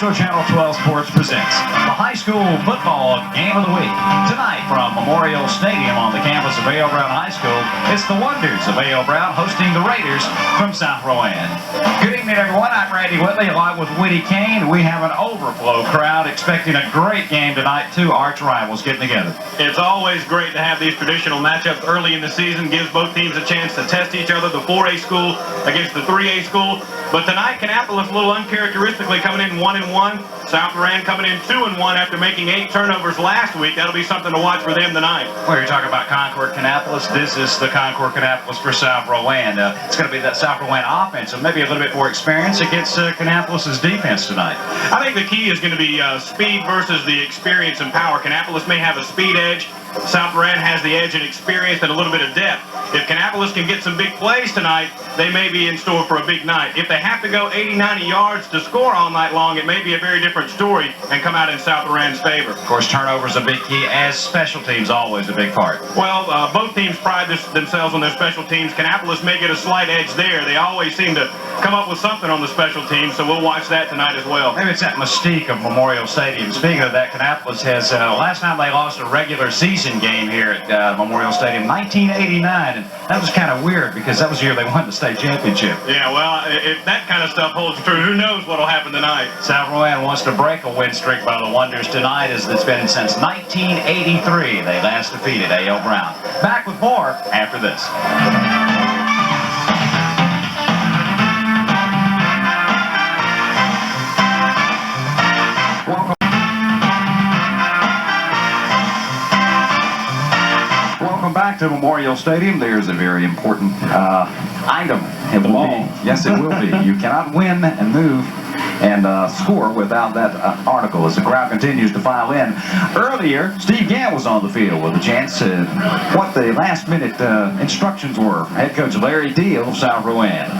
Metro Channel 12 Sports presents the high school football game of the week. Tonight from Memorial Stadium on the campus of A.O. Brown High School, it's the Wonders of A.O. Brown hosting the Raiders from South Rowan. Good evening, everyone. I'm Randy Whitley along with Woody Kane. We have an overflow crowd expecting a great game tonight. Two arch rivals getting together. It's always great to have these traditional matchups early in the season. Gives both teams a chance to test each other, the 4A school against the 3A school. But tonight, Kannapolis a little uncharacteristically coming in 1-1. South Rowan coming in 2-1 after making 8 turnovers last week. That'll be something to watch for them tonight. Well, you're talking about Concord Kannapolis. This is the Concord Kannapolis for South Rowan. It's going to be that South Rowan offense, so maybe a little bit more experience against Kannapolis' defense tonight. I think the key is going to be speed versus the experience and power. Kannapolis may have a speed edge. South Rowan has the edge in experience and a little bit of depth. If Kannapolis can get some big plays tonight, they may be in store for a big night. If they have to go 80, 90 yards to score all night long, it may be a very different story and come out in South Rowan's favor. Of course, turnovers a big key, as special teams always a big part. Well, both teams pride themselves on their special teams. Kannapolis may get a slight edge there. They always seem to come up with something on the special teams, so we'll watch that tonight as well. Maybe it's that mystique of Memorial Stadium. Speaking of that, Kannapolis has, last time they lost a regular season game here at Memorial Stadium, 1989, and that was kind of weird because that was the year they won the state championship. Yeah, well, if that kind of stuff holds true, who knows what will happen tonight. South Rowan wants to break a win streak by the Wonders tonight, as it's been since 1983. They last defeated A.L. Brown. Back with more after this. Welcome back to Memorial Stadium. There's a very important item in the ball. Yes, it will be. You cannot win and move and score without that article as the crowd continues to file in. Earlier, Steve Gann was on the field with a chance to what the last-minute instructions were. Head coach Larry Deal of South Rowan.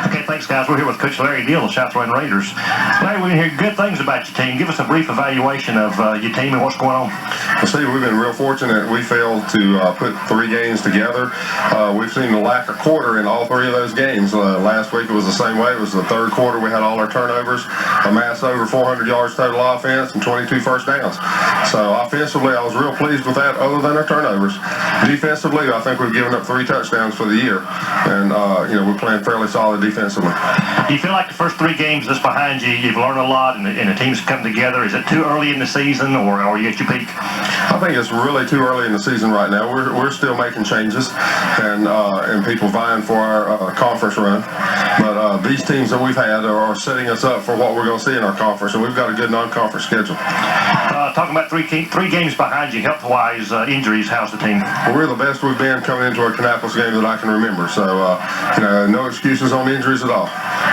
Okay, thanks, guys. We're here with Coach Larry Deal of South Rowan Raiders. Larry, we hear good things about your team. Give us a brief evaluation of your team and what's going on. Well, Steve, we've been real fortunate. We failed to put 3 games together. We've seen the lack of quarter in all 3 of those games. Last week it was the same way. It was the third quarter. We had all our turnovers, amassed over 400 yards total offense, and 22 first downs. So offensively, I was real pleased with that other than our turnovers. Defensively, I think we've given up 3 touchdowns for the year. And, we're playing fairly solid defensively. Do you feel like the first 3 games that's behind you, you've learned a lot and the team's come together? Is it too early in the season or are you at your peak? I think it's really too early in the season right now. We're still making changes and people vying for our conference run. But these teams that we've had are setting us up for what we're going to see in our conference, and we've got a good non-conference schedule. Talking about three games behind you, health-wise, injuries, how's the team? Well, we're the best we've been coming into a Kannapolis game that I can remember. So, no excuses on injuries at all.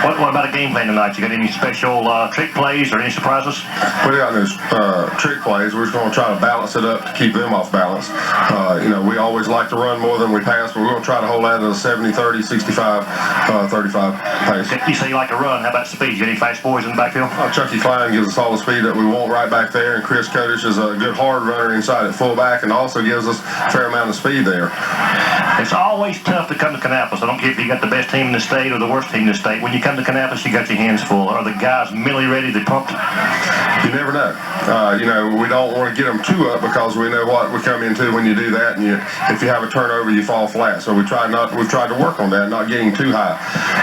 What about a game plan tonight? You got any special trick plays or any surprises? We got no trick plays. We're just going to try to balance it up to keep them off balance. We always like to run more than we pass, but we're going to try to hold that at a 70-30, 65-35 pace. You say you like to run. How about speed? You got any fast boys in the backfield? Chucky Klein gives us all the speed that we want right back there, and Chris Kodish is a good hard runner inside at fullback and also gives us a fair amount of speed there. It's always tough to come to Kannapolis. I don't care if you got the best team in the state or the worst team in the state. When you come to Kannapolis, you got your hands full. Are the guys mentally ready? They pumped? You never know. We don't want to get them too up because we know what we come into when you do that, and if you have a turnover, you fall flat. So we've tried to work on that, not getting too high.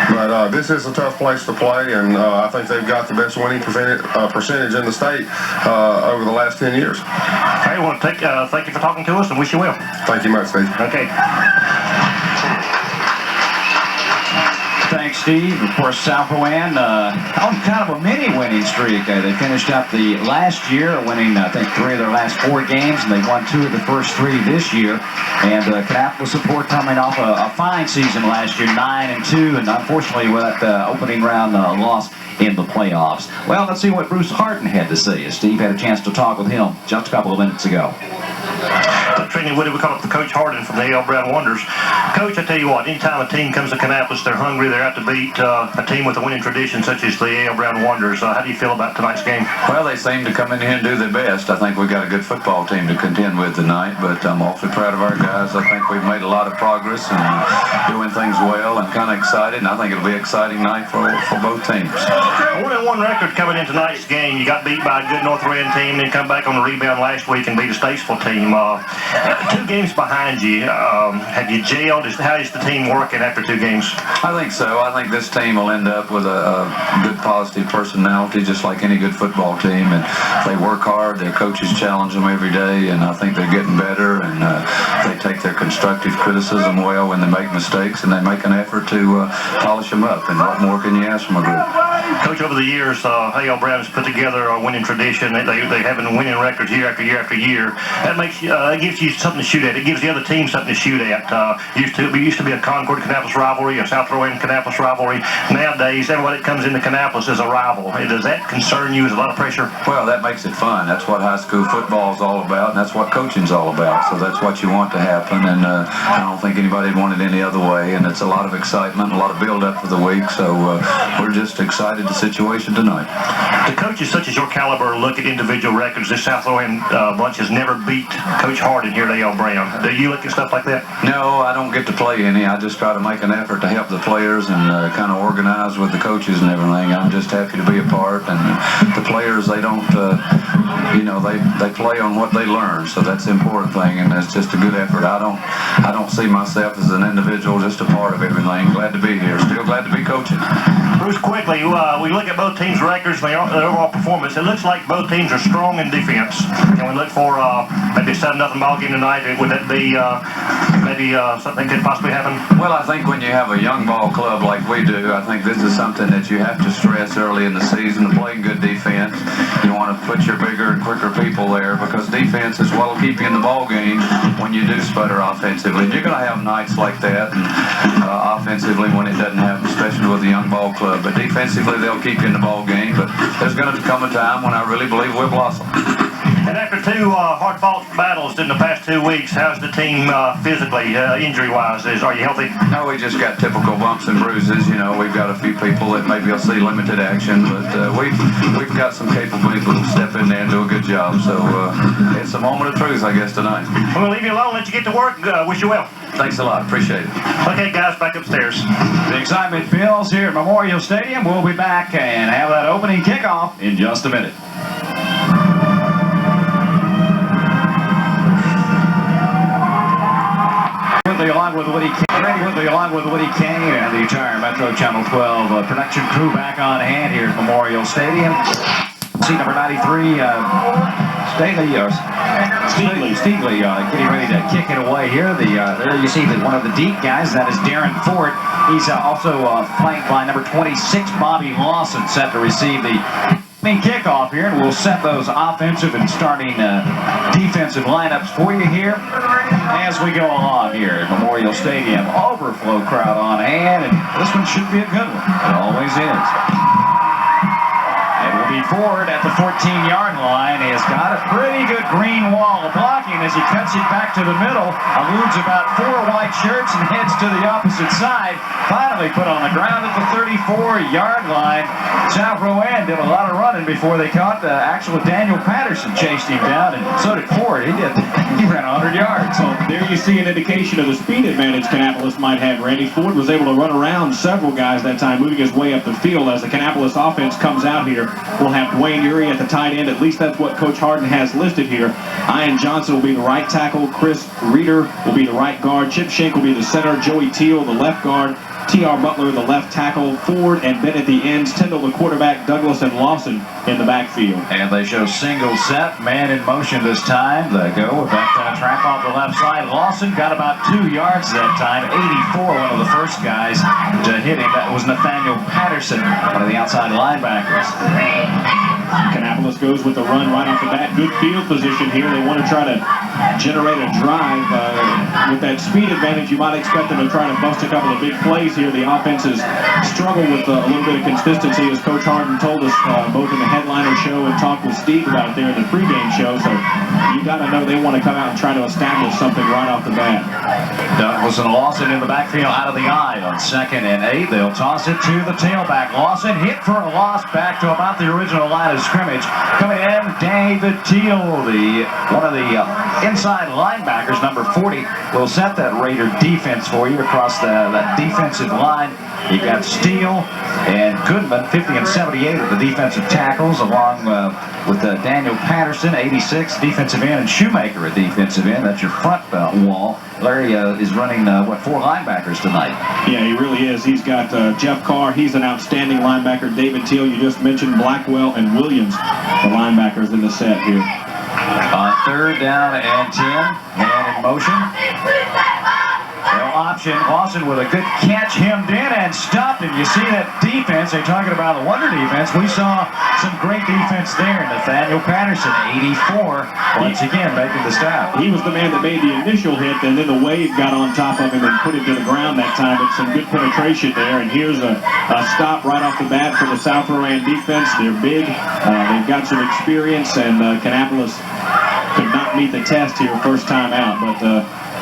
But this is a tough place to play, and I think they've got the best winning percentage in the state over the last 10 years. I want to thank you for talking to us and wish you well. Thank you much, Steve. Okay. Thanks, Steve. Of course, South Rowan on kind of a mini winning streak. They finished up the last year winning, I think, 3 of their last 4 games, and they won 2 of the first 3 this year. And Kannapolis support coming off a fine season last year, 9-2, and unfortunately with that opening round loss in the playoffs. Well, let's see what Bruce Harden had to say as Steve had a chance to talk with him just a couple of minutes ago. Trinity Woody. We call up the Coach Harden from the A.L. Brown Wonders. Coach, I tell you what, anytime a team comes to Kannapolis, they're hungry, they're out to beat a team with a winning tradition such as the A.L. Brown Wonders. How do you feel about tonight's game? Well, they seem to come in here and do their best. I think we've got a good football team to contend with tonight, but I'm awfully proud of our guys. I think we've made a lot of progress and doing things well and kind of excited, and I think it'll be an exciting night for both teams. A 1-1 record coming in tonight's game. You got beat by a good North Rand team, then come back on the rebound last week and beat a Statesville team. 2 games behind you. Have you jailed? How is the team working after 2 games? I think so. I think this team will end up with a good positive personality, just like any good football team, and they work hard. Their coaches challenge them every day, and I think they're getting better, and they take their constructive criticism well when they make mistakes, and they make an effort to polish them up, and what more can you ask from a group? Coach, over the years, A.L. Brown has put together a winning tradition. They have been winning records year after year after year. That makes it gives you something to shoot at. It gives the other team something to shoot at. It used to be a Concord-Kannapolis rivalry, a South Rowan-Kannapolis rivalry. Nowadays, everybody that comes into Kannapolis is a rival. Does that concern you? Is a lot of pressure? Well, that makes it fun. That's what high school football is all about, and that's what coaching's all about. So that's what you want to happen, and I don't think anybody would want it any other way. And it's a lot of excitement, a lot of build-up for the week. So we're just excited the situation tonight. The coaches such as your caliber look at individual records. This South Rowan bunch has never beat Coach Harden here at A.L. Brown. Do you look at stuff like that? No, I don't get to play any. I just try to make an effort to help the players and kind of organize with the coaches and everything. I'm just happy to be a part. And the players, they don't, they play on what they learn. So that's the important thing, and it's just a good effort. I don't see myself as an individual, just a part of everything. Glad to be here. Still glad to be coaching. Bruce, quickly, we look at both teams' records and their overall performance. It looks like both teams are strong in defense. Can we look for maybe a 7-0 ball game tonight? Would that be maybe something could possibly happen? Well, I think when you have a young ball club like we do, I think this is something that you have to stress early in the season, to play good defense. You want to put your bigger and quicker people there, because defense is what will keep you in the ball game when you do sputter offensively. And you're going to have nights like that, and offensively when it doesn't happen, especially with a young ball club. But defensively, they'll keep you in the ball game. But there's going to come a time when I really believe we'll blossom. And after 2 hard-fought battles in the past 2 weeks, how's the team physically, injury-wise? Are you healthy? No, we just got typical bumps and bruises. You know, we've got a few people that maybe will see limited action, but we've got some capable people who step in there and do a good job. So it's a moment of truth, I guess, tonight. I'm going to leave you alone, let you get to work. Wish you well. Thanks a lot. Appreciate it. Okay, guys, back upstairs. The excitement builds here at Memorial Stadium. We'll be back and have that opening kickoff in just a minute. Along with Woody King and the entire Metro Channel 12 production crew back on hand here at Memorial Stadium. Seat number 93, Steedley getting ready to kick it away here. There you see one of the deep guys, that is Darren Ford. He's also flanked by number 26, Bobby Lawson, set to receive the kickoff here, and we'll set those offensive and starting defensive lineups for you here as we go along here at Memorial Stadium. Overflow crowd on hand, and this one should be a good one. It always is. It will be Ford at the 14-yard line. He has got a pretty good green wall blocking as he cuts it back to the middle, eludes about 4 white shirts and heads to the opposite side. Finally put on the ground at the 34-yard line. South Rowan did a lot of running before they caught actual Daniel Patterson chased him down, and so did Ford. He ran 100 yards. So there you see an indication of the speed advantage Kannapolis might have, Randy. Ford was able to run around several guys that time, moving his way up the field. As the Kannapolis offense comes out here, we'll have Dwayne Urie at the tight end. At least that's what Coach Harden has listed here. Ian Johnson will be the right tackle. Chris Reeder will be the right guard. Chip Shank will be the center. Joey Teal, the left guard. T.R. Butler, the left tackle. Ford and Bennett the ends. Tyndall, the quarterback. Douglas and Lawson in the backfield. And they show single set, man in motion this time. They go with that trap off the left side. Lawson got about 2 yards that time. 84, one of the first guys to hit him. That was Nathaniel Patterson, one of the outside linebackers. Kannapolis goes with the run right off the bat. Good field position here. They want to try to generate a drive. With that speed advantage, you might expect them to try to bust a couple of big plays here. The offense has struggled with a little bit of consistency, as Coach Harden told us both in the headliner show and talked with Steve about there in the pregame show. So you you got to know they want to come out and try to establish something right off the bat. Douglas and Lawson in the backfield out of the eye on 2nd and 8. They'll toss it to the tailback. Lawson hit for a loss back to about the original line of scrimmage. Coming in, David Teal, one of the inside linebackers, number 40, will set that Raider defense for you across that defensive line. You got Steele and Goodman, 50 and 78 at the defensive tackles, along with Daniel Patterson, 86, defensive end, and Shoemaker at defensive end. That's your front wall. Larry is running, 4 linebackers tonight? Yeah, he really is. He's got Jeff Carr. He's an outstanding linebacker. David Teal, you just mentioned, Blackwell, and Williams, the linebackers in the set here. On 3rd down and 10, man in motion. They'll option Lawson with a good catch, hemmed in and stopped. And you see that defense, they're talking about the Wonder defense. We saw some great defense there. Nathaniel Patterson, 84, once again making the stop. He was the man that made the initial hit, and then the wave got on top of him and put him to the ground that time. But some good penetration there. And here's a stop right off the bat for the South Rowan defense. They're big. They've got some experience, and Kannapolis could not meet the test here first time out. But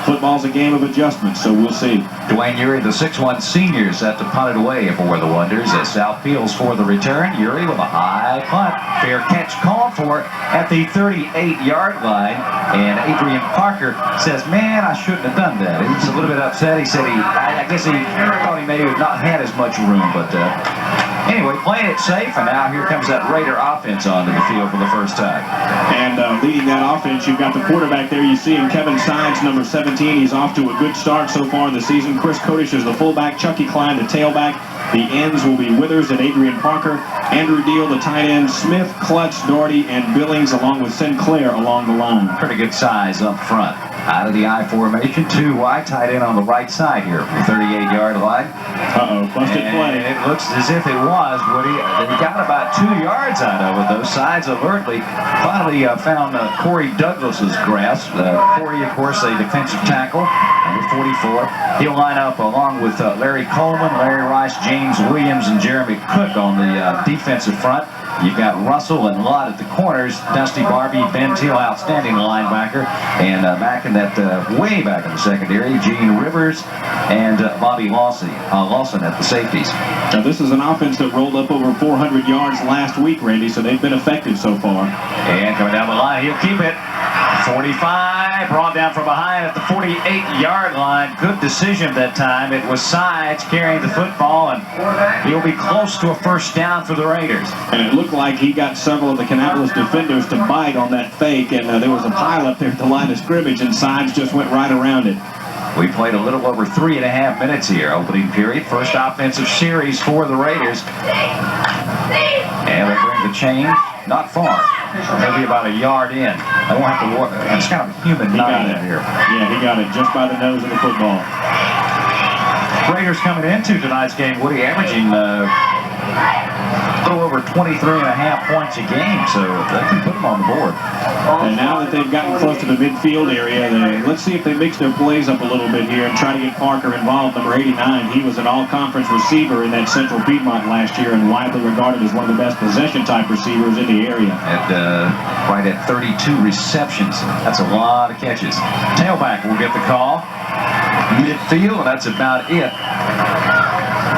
football's a game of adjustments, so we'll see. Dwayne Urey, the 6'1 senior, set to punt it away for the Wonders as South peels for the return. Urey with a high punt. Fair catch called for at the 38-yard line. And Adrian Parker says, man, I shouldn't have done that. He was a little bit upset. He said I guess he thought he may have not had as much room, but anyway, playing it safe, and now here comes that Raider offense onto the field for the first time. And leading that offense, you've got the quarterback there. You see him, Kevin Sides, number 17. He's off to a good start so far in the season. Chris Kodish is the fullback. Chucky Klein, the tailback. The ends will be Withers and Adrian Parker. Andrew Deal, the tight end. Smith, Clutch, Doherty, and Billings, along with Sinclair along the line. Pretty good size up front. Out of the I formation, 2 wide, tight end on the right side here, the 38-yard line. Busted play. It looks as if it was, Woody. They got about 2 yards out of it. Those sides alertly finally found Corey Douglas's grasp. Corey, of course, a defensive tackle, number 44. He'll line up along with Larry Coleman, Larry Rice, James Williams, and Jeremy Cook on the defensive front. You've got Russell and Lott at the corners. Dusty Barbie, Ben Teal, outstanding linebacker. And back in that, way back in the secondary, Gene Rivers and Bobby Lawson at the safeties. Now, this is an offense that rolled up over 400 yards last week, Randy, so they've been effective so far. And coming down the line, he'll keep it. 45, brought down from behind at the 48-yard line. Good decision that time. It was Sides carrying the football, and he'll be close to a first down for the Raiders. And it looked like he got several of the Kannapolis defenders to bite on that fake, and there was a pile up there at the line of scrimmage, and Sides just went right around it. We played a little over 3.5 minutes here, opening period. First offensive series for the Raiders. And they bring the change not far. Maybe about a yard in. They won't have to work. It's kind of a human night in here. Yeah, he got it just by the nose of the football. Raiders coming into tonight's game, Woody, averaging a little over 23.5 points a game, so they can put them on the board. And now that they've gotten close to the midfield area, let's see if they mix their plays up a little bit here and try to get Parker involved. Number 89, he was an all-conference receiver in that Central Piedmont last year and widely regarded as one of the best possession-type receivers in the area. Right at 32 receptions. That's a lot of catches. Tailback will get the call. Midfield, and that's about it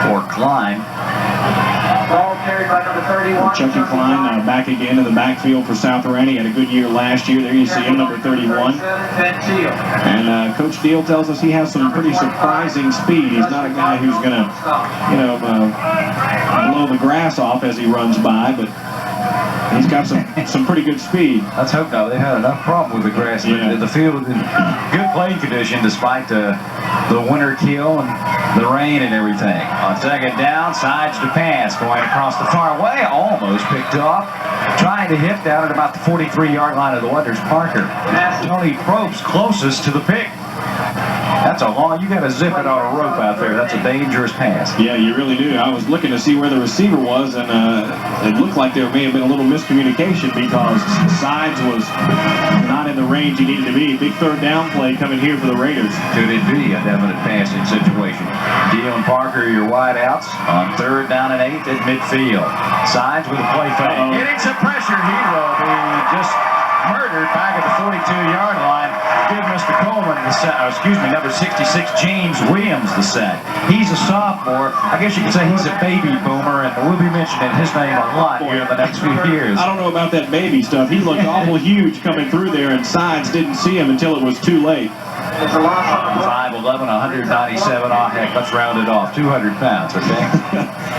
for Klein. Ball carried by number 31. Chucky Klein back again in the backfield for South Rowan. He had a good year last year. There you see him, number 31. And Coach Deal tells us he has some pretty surprising speed. He's not a guy who's going to, blow the grass off as he runs by, but he's got some pretty good speed. Let's hope not. They've had enough problem with the grass. Yeah. The field is in good playing condition despite the winter kill and the rain and everything. On second down, Sides to pass. Going across the far way. Almost picked off. Trying to hit down at about the 43-yard line of the Wonders. Parker. Tony Probst closest to the pick. That's a long, you got to zip it on a rope out there. That's a dangerous pass. Yeah, you really do. I was looking to see where the receiver was, and it looked like there may have been a little miscommunication because Sides was not in the range he needed to be. Big third down play coming here for the Raiders. Could it be a definite passing situation? Deal and Parker, your wide outs on 3rd down and 8 at midfield. Sides with a play fake. Getting some pressure. He will be just murdered back at the 42-yard line. Give Mr. Coleman the sack. Number 66, James Williams, the sack. He's a sophomore. I guess you could say he's a baby boomer, and we'll be mentioning his name a lot here in the next few years. I don't know about that baby stuff. He looked awful huge coming through there, and Sides didn't see him until it was too late. 5'11", 197. Oh, heck, let's round it off. 200 pounds, okay?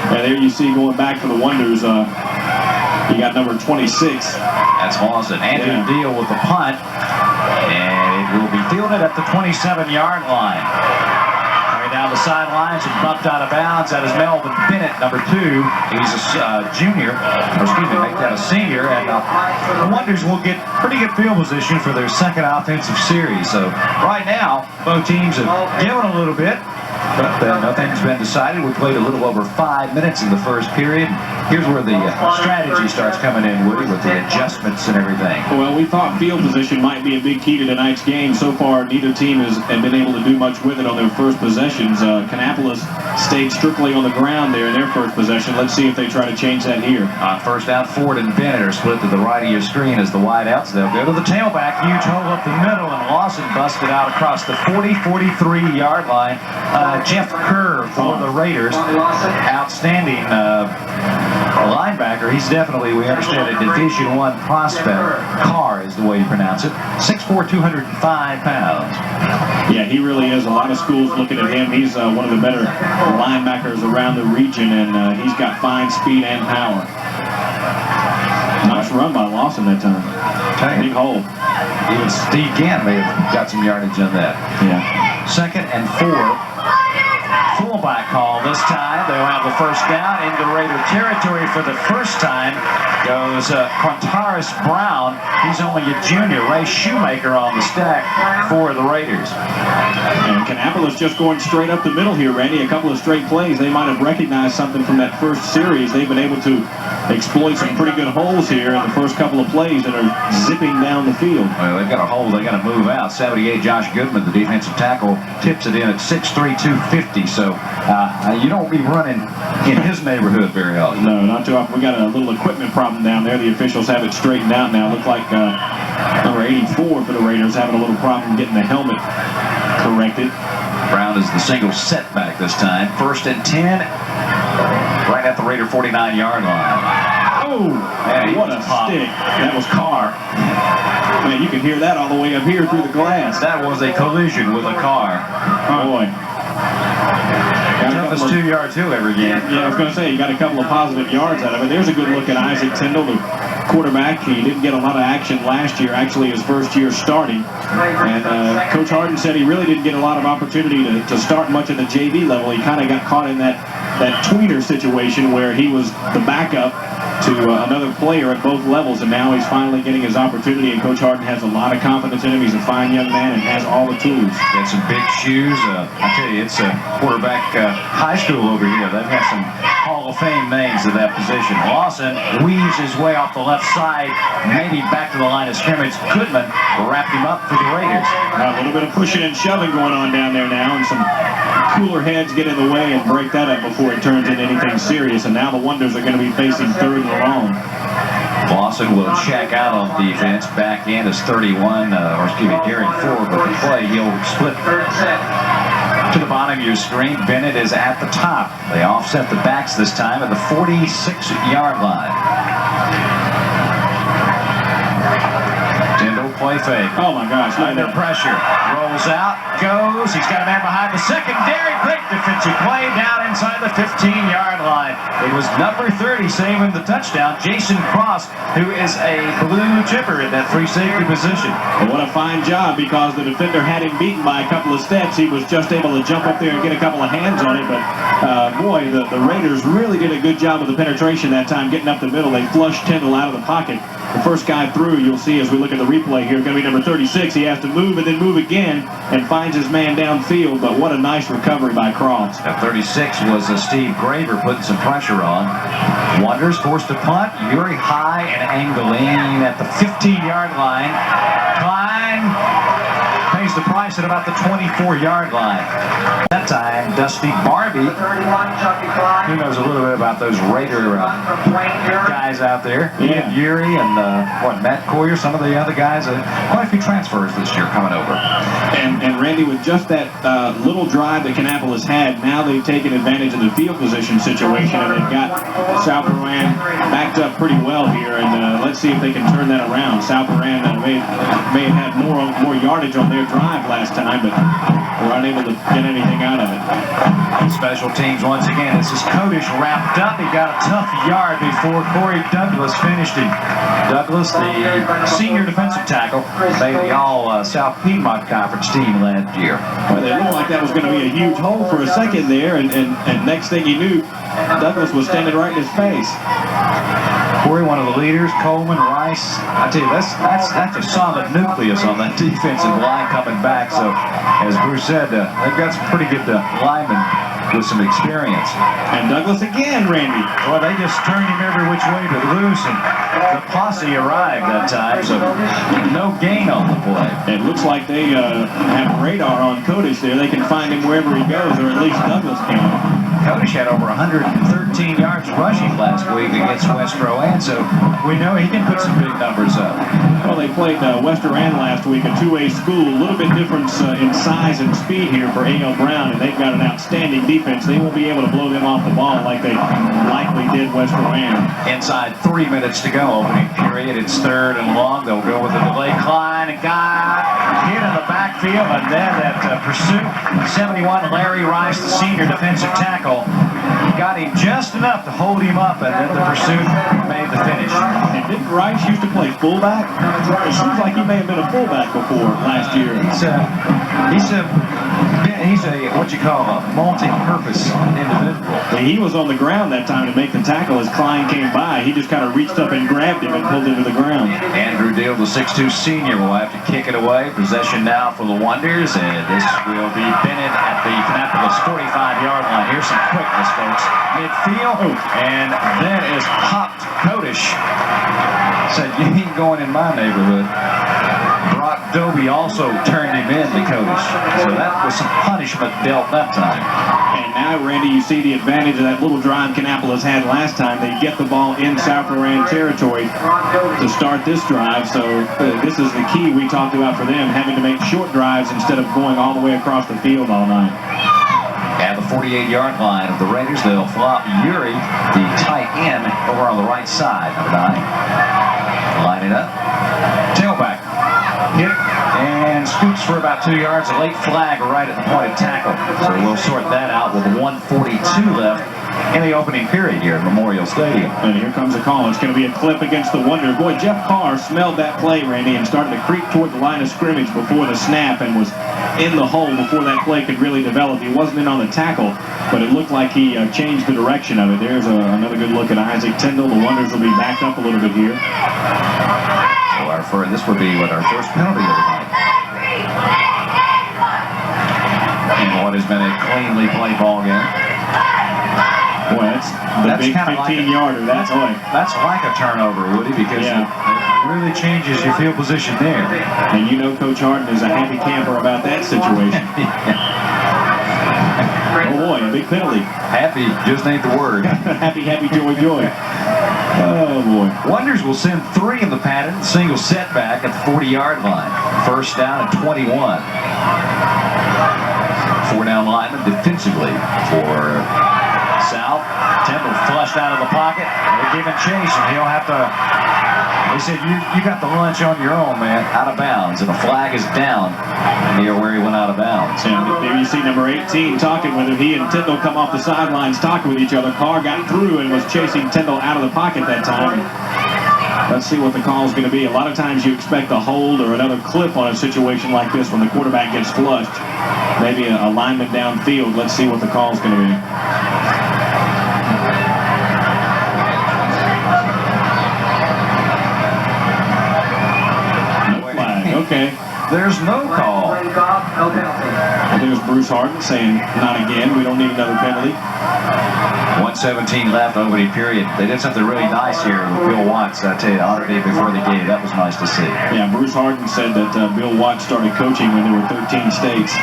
And there you see going back for the Wonders. You got number 26. That's Lawson. Andrew Deal with the punt. And it will be fielded at the 27-yard line. Coming down the sidelines and bumped out of bounds. That is Melvin Bennett, number 2. He's a junior. Or excuse me, make that a senior. And the Wonders will get pretty good field position for their second offensive series. So right now, both teams have given a little bit. But nothing's been decided. We played a little over 5 minutes in the first period. Here's where the strategy starts coming in, Woody, with the adjustments and everything. Well, we thought field position might be a big key to tonight's game. So far, neither team has been able to do much with it on their first possessions. Kannapolis stayed strictly on the ground there in their first possession. Let's see if they try to change that here. On first down, Ford and Bennett are split to the right of your screen as the wideouts. They'll go to the tailback. Huge hole up the middle, and Lawson busted out across the 43-yard line. Jeff Kerr for the Raiders. Outstanding linebacker. He's definitely, we understand, a Division I prospect. Carr is the way you pronounce it. 6'4", 205 pounds. Yeah, he really is. A lot of schools looking at him. He's one of the better linebackers around the region, and he's got fine speed and power. Nice run by Lawson that time. Big hole. Even Steve Gant may have got some yardage on that. Yeah. 2nd and 4. Fullback call this time. They'll have the first down into Raider territory for the first time. Goes Quantaris Brown. He's only a junior. Ray Shoemaker on the stack for the Raiders. And Kannapolis just going straight up the middle here, Randy. A couple of straight plays. They might have recognized something from that first series. They've been able to exploit some pretty good holes here in the first couple of plays that are zipping down the field. Well, they've got a hole. They got to move out. 78, Josh Goodman, the defensive tackle, tips it in at 6'3", 250. So you don't be running in his neighborhood very often. No, not too often. We got a little equipment problem down there. The officials have it straightened out now. Look like number 84 for the Raiders having a little problem getting the helmet corrected. Brown is the single setback this time. 1st and 10, right at the Raider 49-yard line. Oh, man, what a stick. That was Carr. Man, you can hear that all the way up here through the glass. That was a collision with a car. Oh, boy. Toughest 2-yard hill ever again. Yeah, I was going to say, you got a couple of positive yards out of it. There's a good look at Isaac Tyndall, the quarterback. He didn't get a lot of action last year, actually his first year starting. And Coach Harden said he really didn't get a lot of opportunity to start much at the JV level. He kind of got caught in that tweener situation where he was the backup to another player at both levels, and now he's finally getting his opportunity, and Coach Harden has a lot of confidence in him. He's a fine young man and has all the tools. Got some big shoes. I tell you, it's a quarterback high school over here. They've got some Hall of Fame names at that position. Lawson weaves his way off the left side, maybe back to the line of scrimmage. Goodman wrapped him up for the Raiders. A little bit of pushing and shoving going on down there now, and some cooler heads get in the way and break that up before it turns into anything serious. And now the Wonders are going to be facing 3rd and long. Lawson will check out on defense. Back in is 31, or excuse me, Gary Ford with the play. He'll split to the bottom of your screen. Bennett is at the top. They offset the backs this time at the 46-yard line. Tyndall play fake. Oh my gosh, Under pressure. Rolls out, goes. He's got a man behind the secondary. Great defensive play down inside the 15-yard line. It was number 30 saving the touchdown, Jason Cross, who is a blue chipper at that free safety position. Well, what a fine job, because the defender had him beaten by a couple of steps. He was just able to jump up there and get a couple of hands on it, but boy, the Raiders really did a good job of the penetration that time, getting up the middle. They flushed Tyndall out of the pocket. The first guy through, you'll see as we look at the replay here, going to be number 36. He has to move and then move again and finds his man downfield, but what a nice recovery by Cross. At 36 was Steve Graver putting some pressure on. Wonders forced to punt. Yuri high and angling at the 15-yard line. Klein pays pays the price at about the 24-yard line. That time, Dusty Barbie, 31, Chucky Klein. who knows a little bit about those Raider From Dwayne Urey. guys out there. Yeah. Yuri and Matt Coyer, some of the other guys. Quite a few transfers this year coming over. And Randy, with just that little drive that Kannapolis had, now they've taken advantage of the field position situation, and they've got South Rowan backed up pretty well here. And let's see if they can turn that around. South Rowan may have had more yardage on their drive last time, but were unable to get anything out of it. Special teams once again. This is Kodish wrapped up. He got a tough yard before Corey Douglas finished it. Douglas, the senior defensive tackle, made the All-South Piedmont Conference team last year. Well, it looked like that was going to be a huge hole for a second there, and next thing you knew, Douglas was standing right in his face. Corey, one of the leaders, Coleman, Rice. I tell you, that's a solid nucleus on that defensive line coming back. So, as Bruce said, they've got some pretty good linemen with some experience. And Douglas again, Randy. Well, they just turned him every which way but loose, and the posse arrived that time, so no gain on the play. It looks like they have radar on Kodish there. They can find him wherever he goes, or at least Douglas can. Kodish had over 113 yards rushing last week against West Rowan, so we know he can put some big numbers up. Well, they played West Rowan last week, a two-way school. A little bit difference in size and speed here for A.L. Brown, and they've got an outstanding defense. They won't be able to blow them off the ball like they likely did West Rowan. Inside 3 minutes to go, opening period. It's 3rd and long. They'll go with the delay. Klein got hit in the backfield, and then that pursuit. 71, Larry Rice, the senior defensive tackle, got him just enough to hold him up, and then the pursuit made the finish. And didn't Rice used to play fullback? It seems like he may have been a fullback before last year. He's a what you call a multi-purpose individual. He was on the ground that time to make the tackle as Klein came by. He just kind of reached up and grabbed him and pulled him to the ground. Andrew Deal, the 6'2 senior, will have to kick it away. Possession now for the Wonders, and this will be Bennett at the Kannapolis 45-yard line. Here's some quickness, folks. Midfield, and then is popped Kodish. Said, you ain't going in my neighborhood. Brock Doby also turned him in to Kodish. So that was some punishment dealt that time. And now, Randy, you see the advantage of that little drive Kannapolis had last time. They get the ball in South Rowan territory to start this drive. So this is the key we talked about for them, having to make short drives instead of going all the way across the field all night. At the 48-yard line of the Raiders, they'll flop Yuri, the tight end, over on the right side, number 9. Line it up. Tailback. Hit and scoots for about 2 yards. A late flag right at the point of tackle. So we'll sort that out with 1:42 left in the opening period here at Memorial Stadium. And here comes a call. It's going to be a clip against the Wonder. Boy, Jeff Carr smelled that play, Randy, and started to creep toward the line of scrimmage before the snap and was in the hole before that play could really develop. He wasn't in on the tackle, but it looked like he changed the direction of it. There's another good look at Isaac Tyndall. The Wonders will be backed up a little bit here. So this would be our first penalty of the night. In what has been a cleanly played ball game. Boy, that's the big 15-yarder. That's like a turnover, Woody, because it really changes your field position there. And you know Coach Harden is a happy camper about that situation. Oh boy, a big penalty. Happy just ain't the word. Happy, joy, joy. Oh boy. Wonders will send 3 in the pattern, single setback at the 40-yard line. First down at 21. 4-down lineman defensively for South. Tyndall flushed out of the pocket. They're giving chase, and he'll have to. They said, you got the lunch on your own, man, out of bounds, and the flag is down near where he went out of bounds. And there you see number 18 talking with him. He and Tyndall come off the sidelines talking with each other. Carr got through and was chasing Tyndall out of the pocket that time. Let's see what the call is going to be. A lot of times you expect a hold or another clip on a situation like this when the quarterback gets flushed. Maybe a lineman downfield. Let's see what the call is going to be. Okay. there's no call. Play golf, no penalty. There's Bruce Harden saying, not again, we don't need another penalty. 1:17 left, opening period. They did something really nice here with Bill Watts, I tell you, underneath before the game. That was nice to see. Yeah, Bruce Harden said that Bill Watts started coaching when there were 13 states.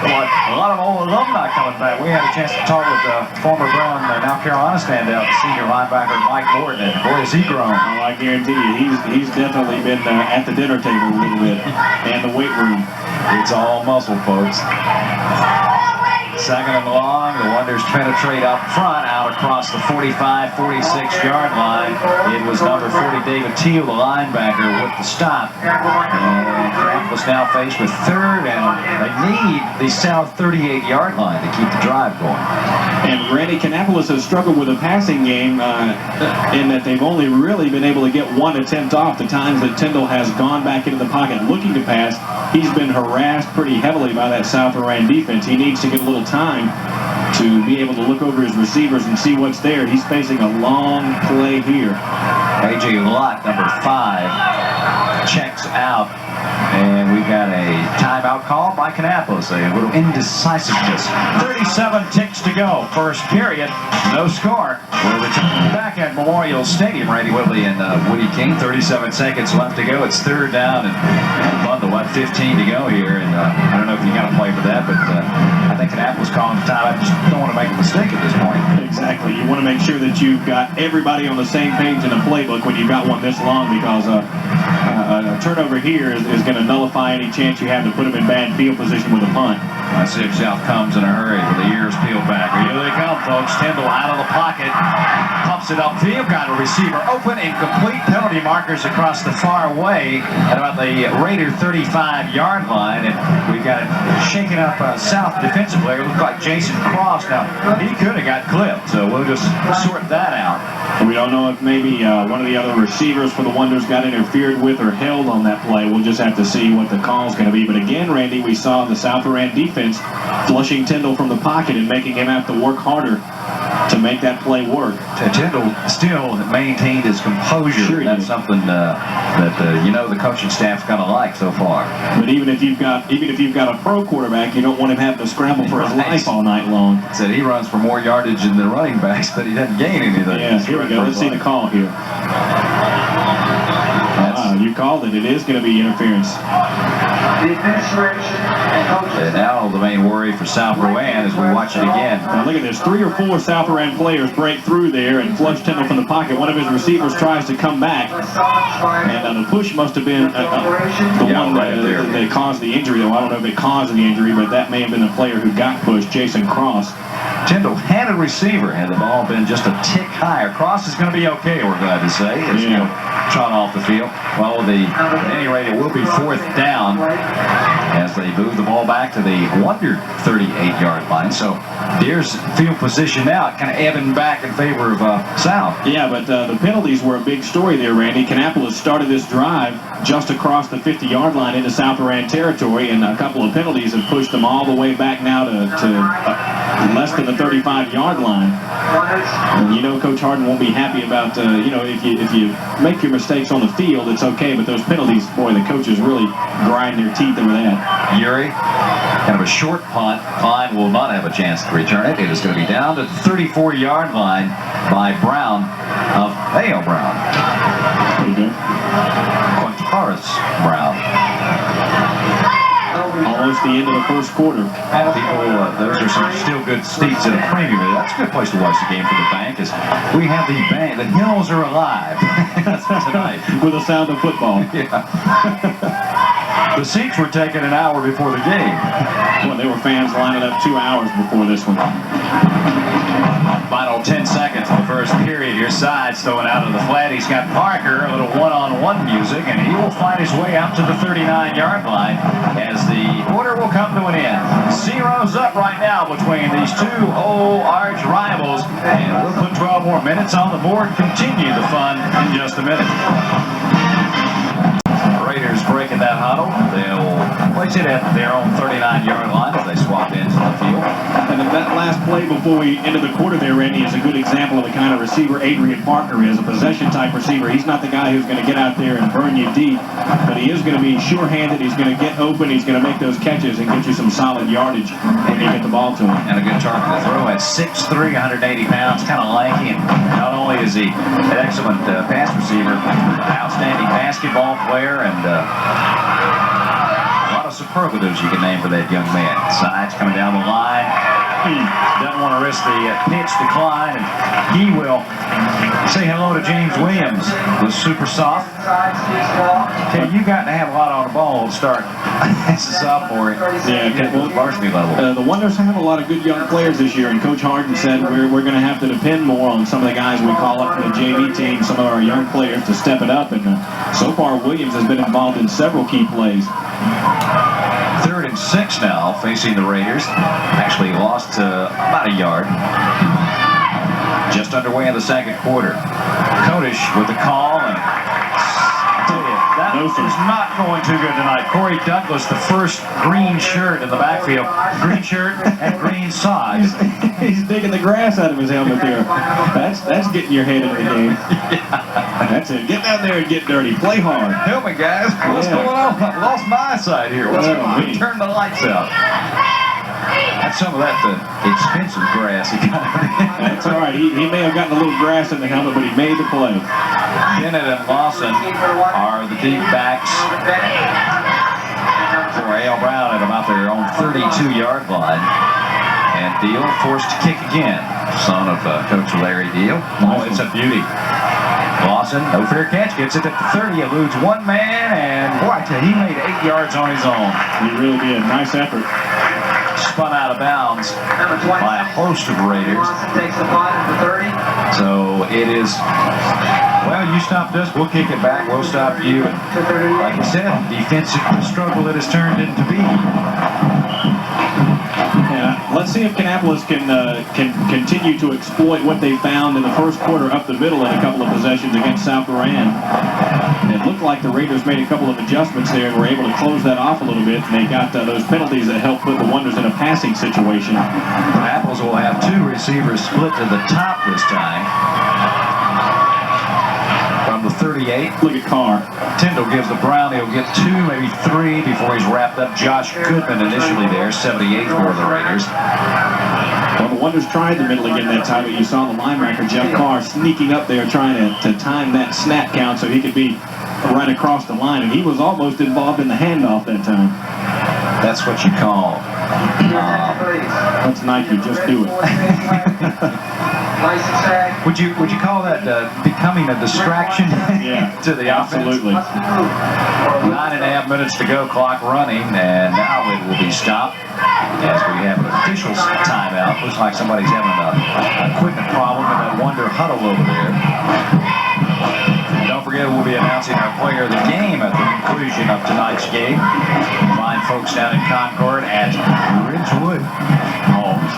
A lot of old alumni coming back. We had a chance to talk with former Brown, now Carolina standout, senior linebacker Mike Morton, and boy, has he grown. Oh, I guarantee you, he's definitely been at the dinner table a little bit, and the weight room. It's all muscle, folks. Second and long, the Wonders penetrate up front, out across the 45, 46-yard line. It was number 40, David Teal, the linebacker, with the stop. And Kannapolis now faced with third, and they need the south 38-yard line to keep the drive going. And Randy, Kannapolis has struggled with a passing game in that they've only really been able to get one attempt off. The times that Tyndall has gone back into the pocket looking to pass, he's been harassed pretty heavily by that South Iran defense. He needs to get a little time to be able to look over his receivers and see what's there. He's facing a long play here. A.J. Lott, number 5, checks out. And we've got a timeout call by Kannapolis, a little indecisiveness. 37 ticks to go. First period, no score. We're returning back at Memorial Stadium. Randy Whitley and Woody King, 37 seconds left to go. It's third down and bundle. 15 to go here. And I don't know if you got to play for that, but I think Kannapolis calling the time. I just don't want to make a mistake at this point. Exactly. You want to make sure that you've got everybody on the same page in a playbook when you've got one this long, because a turnover here is going to nullify any chance you have to put them in bad field position with a punt. I see if South comes in a hurry with the ears peeled back. Here they come, folks. Tyndall out of the pocket. Pumps it upfield. Got a receiver open. Incomplete. Penalty markers across the far way at about the Raider 35-yard line. And we've got it shaking up South defensive player. Looked like Jason Cross. Now, he could have got clipped, so we'll just sort that out. We don't know if maybe one of the other receivers for the Wonders got interfered with or held on that play. We'll just have to see what the call's going to be. But again, Randy, we saw the South Iran defense flushing Tyndall from the pocket and making him have to work harder to make that play work. Tyndall still maintained his composure. Sure, that's something that you know the coaching staff's going to like so far. But even if you've got a pro quarterback, you don't want him having to scramble for his life all night long. Said he runs for more yardage than the running backs, but he doesn't gain anything. Yeah, here we go. Let's see the call here. You called it. It is going to be interference. The administration and coaches. And now the main worry for South Rowan as we watch it again. Now look at this. 3 or 4 South Iran players break through there and flush Tyndall from the pocket. One of his receivers tries to come back. And the push must have been the one that caused the injury. Though I don't know if it caused the injury, but that may have been the player who got pushed, Jason Cross. Tyndall had a receiver. Had the ball been just a tick higher, Cross is going to be okay, we're glad to say. As you know, trot off the field. Well, at any rate, it will be fourth down as they move the ball back to the Wonder 38-yard line. So there's field position now, kind of ebbing back in favor of South. Yeah, but the penalties were a big story there, Randy. Kannapolis started this drive just across the 50-yard line into South Iran territory, and a couple of penalties have pushed them all the way back now to less than the 35-yard line. And you know Coach Harden won't be happy about, if you make your mistakes on the field, it's okay, but those penalties, boy, the coaches really grind their teeth over that. Yuri, kind of a short punt. Klein will not have a chance to return it. It is going to be down to the 34-yard line by Brown of Hale Brown. There you go. Quintaris Brown. Almost the end of the first quarter. Those are some still good seats at a premium. That's a good place to watch the game for the bank. Is we have the bank. The hills are alive tonight with the sound of football. Yeah. The seats were taken an hour before the game. Well, there were fans lining up 2 hours before this one. Final 10 seconds of the first period. Your side's throwing out of the flat. He's got Parker, a little one-on-one music, and he will find his way out to the 39-yard line as the quarter will come to an end. Zero's up right now between these two old arch rivals, and we'll put 12 more minutes on the board. Continue the fun in just a minute. Raiders breaking that huddle. They'll place it at their own 39-yard line as they swap into the field. And that last play before we ended the quarter there, Randy, is a good example of the kind of receiver Adrian Parker is, a possession-type receiver. He's not the guy who's going to get out there and burn you deep, but he is going to be sure-handed. He's going to get open. He's going to make those catches and get you some solid yardage when you get the ball to him. And a good target to throw at 6'3", 180 pounds, kind of lanky. And not only is he an excellent pass receiver, outstanding basketball player, and a lot of superlatives you can name for that young man. Sides coming down the line. He doesn't want to risk the pitch decline, and he will say hello to James Williams, the super soft. Okay, you got to have a lot on the ball to start as a sophomore at the varsity level. The Wonders have a lot of good young players this year, and Coach Harden said we're going to have to depend more on some of the guys we call up from the JV team, some of our young players to step it up, and so far Williams has been involved in several key plays. 3rd and 6 now, facing the Raiders. Actually lost about a yard. Just underway in the second quarter. Kodesh with the call, and I tell you, that is not going too good tonight. Corey Douglas, the first green shirt in the backfield. Green shirt and green socks. He's digging the grass out of his helmet there. That's getting your head into the game. That's it. Get down there and get dirty. Play hard. Help me, guys. What's going on? I lost my eyesight here. What's going on? Turn the lights out. That's some of that expensive grass he got. That's all right. He may have gotten a little grass in the helmet, but he made the play. Bennett and Lawson are the deep backs for A.L. Brown at about their own 32-yard line. And Deal forced to kick again. Son of Coach Larry Deal. Oh, it's a beauty. Lawson, no fair catch, gets it at the 30, eludes one man, and boy, I tell you, he made 8 yards on his own. He really did. Nice effort. Spun out of bounds by a host of Raiders. So it is, well, you stopped us, we'll kick it back, we'll stop you. And like I said, defensive struggle it has turned into be. Yeah, let's see if Kannapolis can continue to exploit what they found in the first quarter up the middle in a couple of possessions against South Moran. It looked like the Raiders made a couple of adjustments there and were able to close that off a little bit. And they got those penalties that helped put the Wonders in a passing situation. Apples will have 2 receivers split to the top this time. From the 38. Look at Carr. Tyndall gives the Brown. He'll get 2, maybe 3 before he's wrapped up. Josh Goodman initially there, 78th for the Raiders. Well, the Wonders tried the middle again that time, but you saw the linebacker, Jeff Carr, sneaking up there trying to time that snap count so he could be right across the line, and he was almost involved in the handoff that time. That's what you call. That's Nike, just do it. Would you call that becoming a distraction to the offense? Absolutely. 9.5 minutes to go, clock running, and now it will be stopped as we have an official timeout. Looks like somebody's having an equipment problem in that Wonder huddle over there. Don't forget, we'll be announcing our player of the game at the conclusion of tonight's game. Fine folks down in Concord at Ridgewood Homes.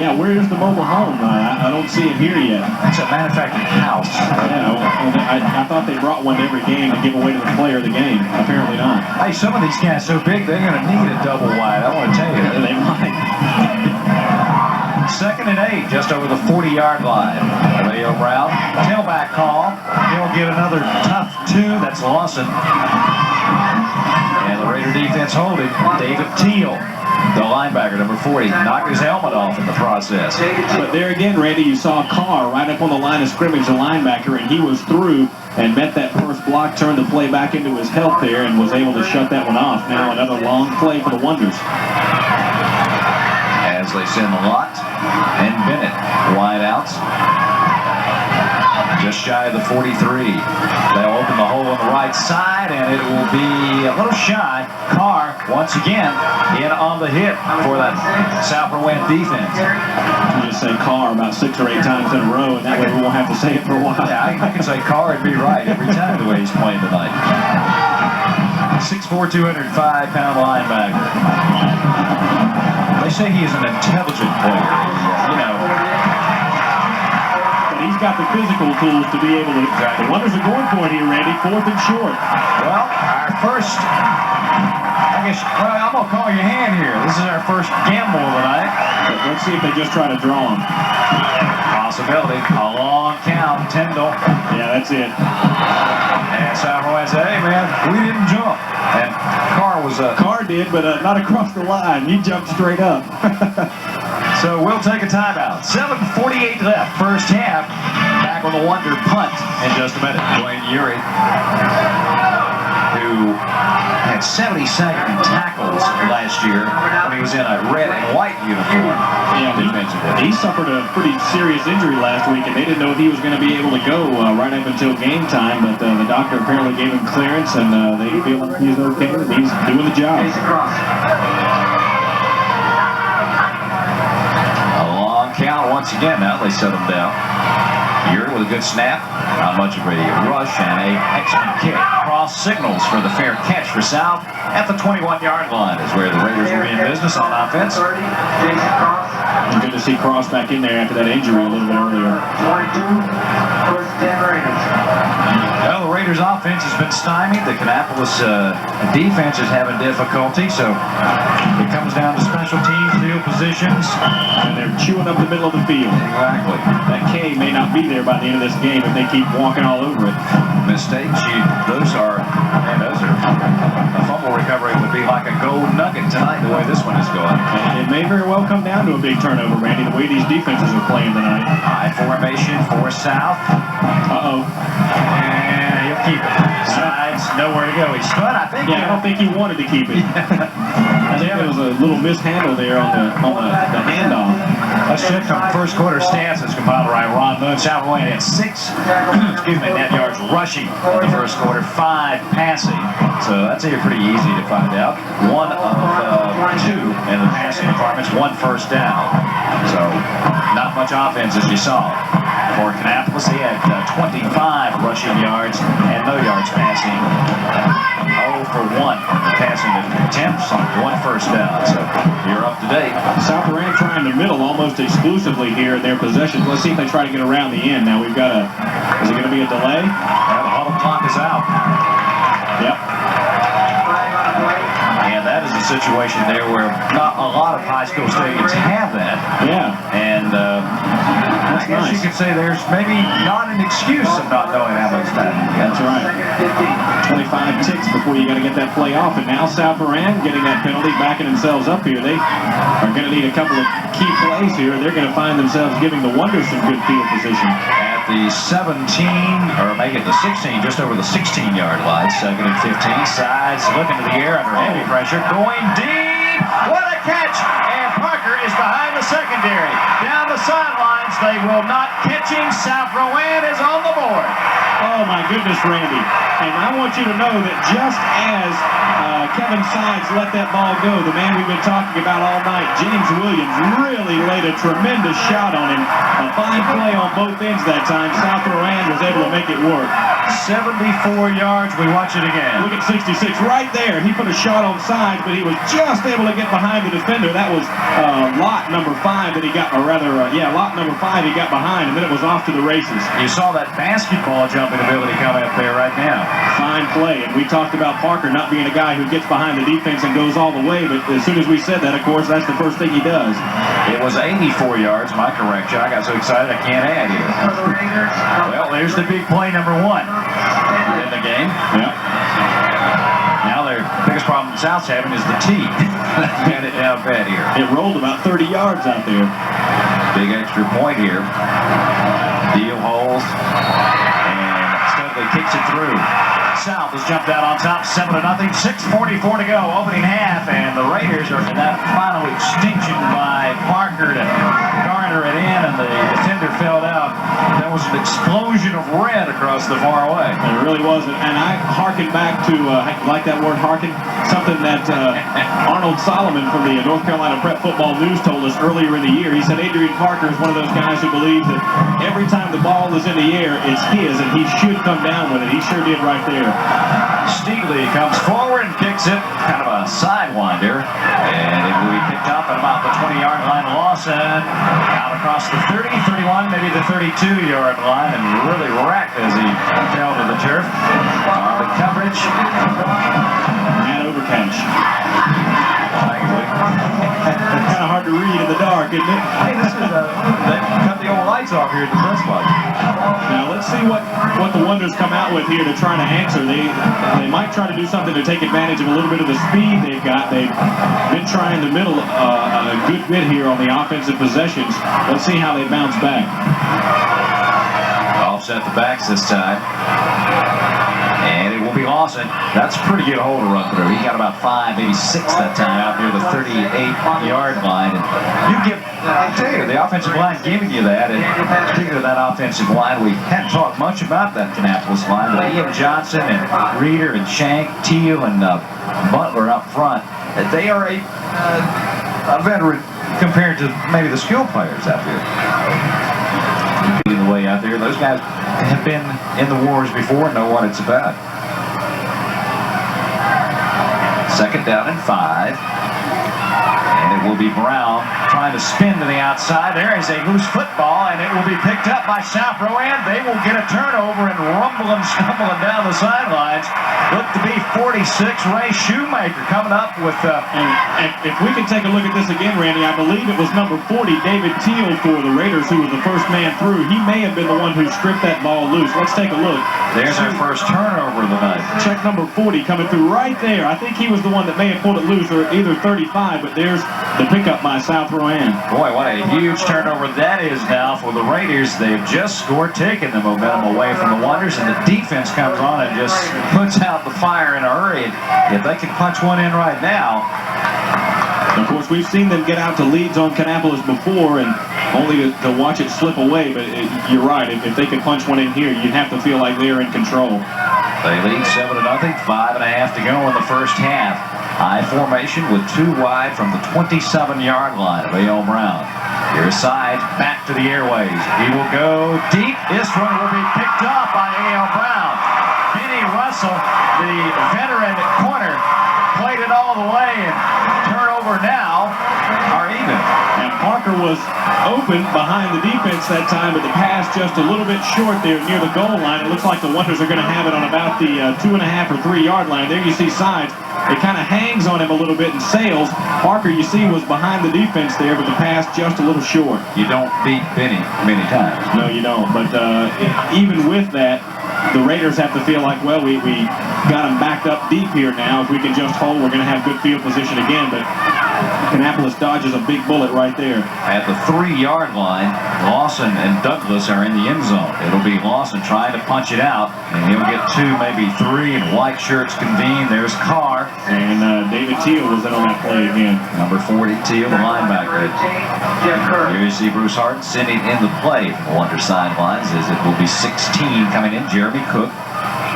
Yeah, where is the mobile home? I don't see it here yet. It's a manufactured house. Yeah, I thought they brought one to every game to give away to the player of the game. Apparently not. Hey, some of these guys so big, they're going to need a double wide. I want to tell you. They might. 2nd and 8, just over the 40-yard line. A.L. Brown, tailback call. He'll get another tough 2. That's Lawson. And the Raider defense holding. David Teal, the linebacker, number 40, knocked his helmet off in the process. But there again, Randy, you saw Carr right up on the line of scrimmage, the linebacker, and he was through and met that first block, turned the play back into his help there, and was able to shut that one off. Now another long play for the Wonders. As they send Lott and Bennett wide outs. Just shy of the 43. They'll open the hole on the right side, and it will be a little shy. Carr, once again, in on the hit for that South Rowan defense. You just say Carr about 6 or 8 times in a row, and that way we won't have to say it for a while. Yeah, I can say Carr and be right every time the way he's playing tonight. 6'4", 205-pound linebacker. They say he is an intelligent player. You know. He's got the physical tools to be able to. The Wonders are going for it here, Randy. 4th and short. Well, our first guess, well, I'm going to call your hand here. This is our first gamble tonight. Let's see if they just try to draw him. Possibility. A long count. Tyndall. Yeah, that's it. And South Rowan said, hey, man, we didn't jump. And Carr was... Carr did, but not across the line. You jumped straight up. So we'll take a timeout. 7:48 left, first half. Back with a wonder punt in just a minute. Dwayne Urey, who had 72 tackles last year when he was in a red and white uniform. Yeah, he suffered a pretty serious injury last week, and they didn't know if he was going to be able to go right up until game time, but the doctor apparently gave him clearance, and they feel like he's okay, and he's doing the job. Count once again. Now they set him down. Urey with a good snap. Not much of a rush and a excellent kick. Cross signals for the fair catch for South at the 21-yard line is where the Raiders will be in business on offense. And good to see Cross back in there after that injury a little bit earlier. 22, first 10 Raiders. Well, the Raiders offense has been stymied. The Kannapolis defense is having difficulty, so it comes down to special teams, field positions, and they're chewing up the middle of the field. Exactly. That K may not be there by the end of this game if they keep walking all over it. Mistakes, those are a fumble recovery would be like a gold nugget tonight the way this one is going. And it may very well come down to a big turnover, Randy, the way these defenses are playing tonight. High formation for South. Uh-oh. And he'll keep it. Sides, nowhere to go. He stood, I think. Yeah, I don't think he wanted to keep it. I think there was a little mishandle there on the handoff. Let's check some first quarter stats as compiled by Ron Moon. South Rowan had 6 net yards rushing in the first quarter, 5 passing. So that's pretty easy to find out. 1 of 2 in the passing departments, 1 first down. So not much offense as you saw. For Kannapolis, he had 25 rushing yards and no yards passing. 0 for 1 passing attempts, 1 first down. So you're up to date. South Rowan trying the middle almost exclusively here in their possession. Let's see if they try to get around the end. Now we've got is it going to be a delay? Yeah, the huddle clock is out. Yep. And that is a situation there where not a lot of high school stadiums have that. Yeah. And I guess you could say there's maybe not an excuse of not knowing how much time. That's right. 25 ticks before you got to get that play off. And now South Rowan getting that penalty, backing themselves up here. They are going to need a couple of key plays here. They're going to find themselves giving the Wonders some good field position. At the 17, or make it the 16, just over the 16-yard line. 2nd and 15. Sides looking to the air under heavy pressure. Going deep. What a catch! And Parker is behind the secondary. Down the sidelines. They will not catch him. South Rowan is on the board. Oh, my goodness, Randy. And I want you to know that just as Kevin Sides let that ball go, the man we've been talking about all night, James Williams, really laid a tremendous shot on him. A fine play on both ends that time. South Rowan was able to make it work. 74 yards. We watch it again. Look at 66 right there. He put a shot on Sides, but he was just able to get behind the defender. That was lot number 5 that he got, or rather, lot number 5 he got behind, and then it was off to the races. You saw that basketball jumping ability come up there right now. Fine play, and we talked about Parker not being a guy who gets behind the defense and goes all the way, but as soon as we said that, of course, that's the first thing he does. It was 84 yards, my correction. I got so excited I can't add here. Well, there's the big play number 1 in the game. Yep. Now their biggest problem South's having is the tee. Got it down bad here. It rolled about 30 yards out there. Big extra point here. Deal holes. And Studley kicks it through. South has jumped out on top, 7-0. 6:44 to go, opening half, and the Raiders are in that final extinction by Parker to garner it in, and the defender fell out. There was an explosion of red across the far away. It really was, and I harken back to, I like that word harken, something that Arnold Solomon from the North Carolina Prep Football News told us earlier in the year. He said Adrian Parker is one of those guys who believes that every time the ball is in the air, it's his, and he should come down with it. He sure did right there. Steedley comes forward and kicks it, kind of a sidewinder, and it will be picked up at about the 20-yard line. Lawson out across the 30, 31, maybe the 32-yard line, and really racked as he fell to the turf. The coverage. And overcatch. dark, isn't it? Hey, this is they cut the old lights off here at the press box. Now let's see what the Wonders come out with here to try to answer. They might try to do something to take advantage of a little bit of the speed they've got. They've been trying the middle a good bit here on the offensive possessions. Let's see how they bounce back. Offset the backs this time. And it will be Lawson. That's a pretty good hole to run through. He got about 5, maybe 6 that time out near the 38-yard line. And I tell you, the offensive line giving you that, and particularly that offensive line, we hadn't talked much about that Kannapolis line, but Ian Johnson and Reeder and Shank, Teal and Butler up front, they are a veteran compared to maybe the skill players out there. The way out there, those guys have been in the wars before and know what it's about. 2nd down and 5. And it will be Brown trying to spin to the outside. There is a loose football, and it will be picked up by South Rowan. They will get a turnover and rumbling, stumbling down the sidelines. Look to be 46, Ray Shoemaker coming up with... And if we can take a look at this again, Randy, I believe it was number 40, David Teal, for the Raiders, who was the first man through. He may have been the one who stripped that ball loose. Let's take a look. There's our first turnover of the night. Check number 40 coming through right there. I think he was the one that may have pulled it loose, or either 35, but there's the pickup by South Rowan. Boy, what a huge turnover that is now for the Raiders. They've just scored, taking the momentum away from the Wonders, and the defense comes on and just puts out the fire in a hurry. If they can punch one in right now. Of course, we've seen them get out to leads on Kannapolis before, and only to watch it slip away, but you're right. If they could punch one in here, you'd have to feel like they're in control. They lead 7-0, 5.5 to go in the first half. High formation with 2 wide from the 27-yard line of A.L. Brown. Here's side, back to the airways. He will go deep. This one will be picked up by A.L. Brown. Benny Russell, the veteran corner, played it all the way, and turnover now are even. And Parker was open behind the defense that time, but the pass just a little bit short there near the goal line. It looks like the Wonders are going to have it on about the 2.5 or 3-yard line. There you see Sides. It kind of hangs on him a little bit and sails. Parker, you see, was behind the defense there, but the pass just a little short. You don't beat Benny many times. No, you don't. But even with that, the Raiders have to feel like, well, we got them backed up deep here now. If we can just hold, we're going to have good field position again. But Kannapolis dodges a big bullet right there. At the 3-yard line, Lawson and Douglas are in the end zone. It'll be Lawson trying to punch it out, and he'll get 2, maybe 3, and white shirts convene. There's Carr. And David Teal was in on that play again. Number 40, Teal, the linebacker. Here you see Bruce Harden sending in the play from the Wonder sidelines, as it will be 16 coming in. Jeremy Cook.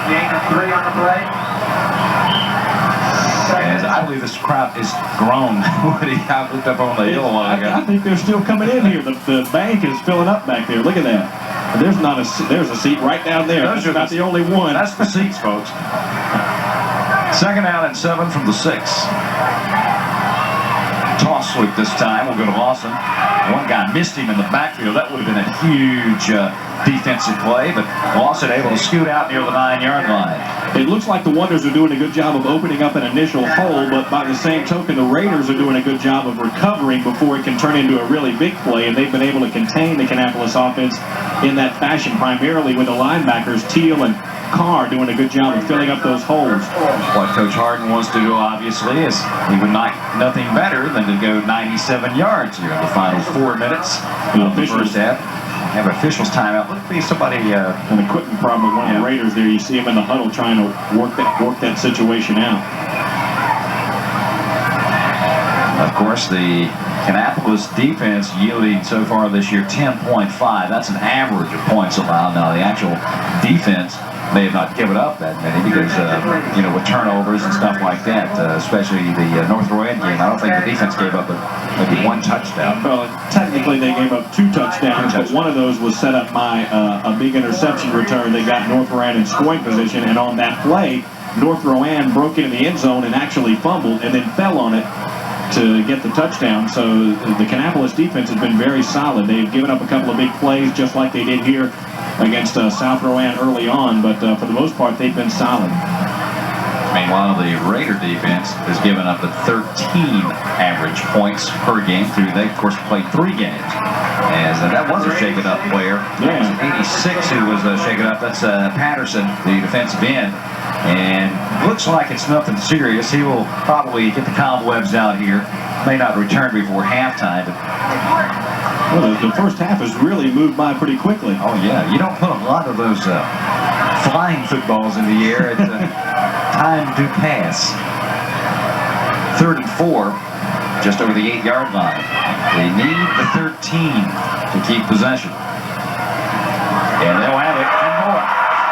Gain of 3 on the play. And I believe this crowd is grown. I looked up on the hill a while ago. I think they're still coming in here. The bank is filling up back there. Look at that. There's a seat right down there. That's about the only one. That's the seats, folks. 2nd down and 7 from the 6. Toss sweep this time. We'll go to Lawson. One guy missed him in the backfield. That would have been a huge defensive play, but Lawson able to scoot out near the 9-yard line. It looks like the Wonders are doing a good job of opening up an initial hole, but by the same token, the Raiders are doing a good job of recovering before it can turn into a really big play, and they've been able to contain the Kannapolis offense in that fashion, primarily with the linebackers, Teal and Carr, doing a good job of filling up those holes. What Coach Harden wants to do, obviously, is he would like nothing better than to go 97 yards here in the final 4 minutes of the first half. Have officials timeout. Look be somebody an equipment problem with one of the Raiders there. You see him in the huddle trying to work that situation out. Of course, the Kannapolis defense yielding so far this year 10.5. That's an average of points allowed. Now the actual defense may have not given up that many because, with turnovers and stuff like that, especially the North Rowan game, I don't think the defense gave up maybe 1 touchdown. Well, technically they gave up 2 touchdowns, but one of those was set up by a big interception return that got North Rowan in scoring position, and on that play, North Rowan broke into the end zone and actually fumbled and then fell on it to get the touchdown. So the Kannapolis defense has been very solid. They've given up a couple of big plays just like they did here against South Rowan early on, but for the most part they've been solid. Meanwhile, the Raider defense has given up 13 average points per game through. They, of course, played 3 games. As that was a shaken-up player. Yeah. 86 who was shaken up. That's Patterson, the defensive end. And looks like it's nothing serious. He will probably get the cobwebs out here. May not return before halftime. But well, the first half has really moved by pretty quickly. oh, yeah. You don't put a lot of those flying footballs in the air at time to pass. 3rd and 4, just over the 8-yard line. They need the 13 to keep possession. And they'll have it and more.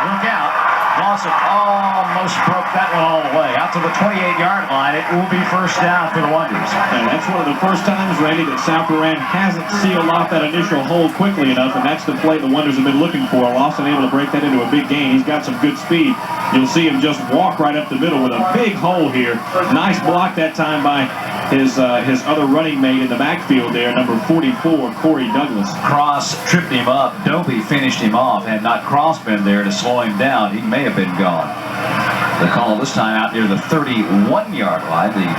Look out. Lawson almost broke that one all the way. Out to the 28-yard line. It will be first down for the Wonders. And that's one of the first times, Randy, that South Moran hasn't sealed off that initial hole quickly enough, and that's the play the Wonders have been looking for. Lawson able to break that into a big gain. He's got some good speed. You'll see him just walk right up the middle with a big hole here. Nice block that time by his other running mate in the backfield there, number 44, Corey Douglas. Cross tripped him up. Dobie finished him off. Had not Cross been there to slow him down, he may have been gone. The call this time out near the 31-yard line. The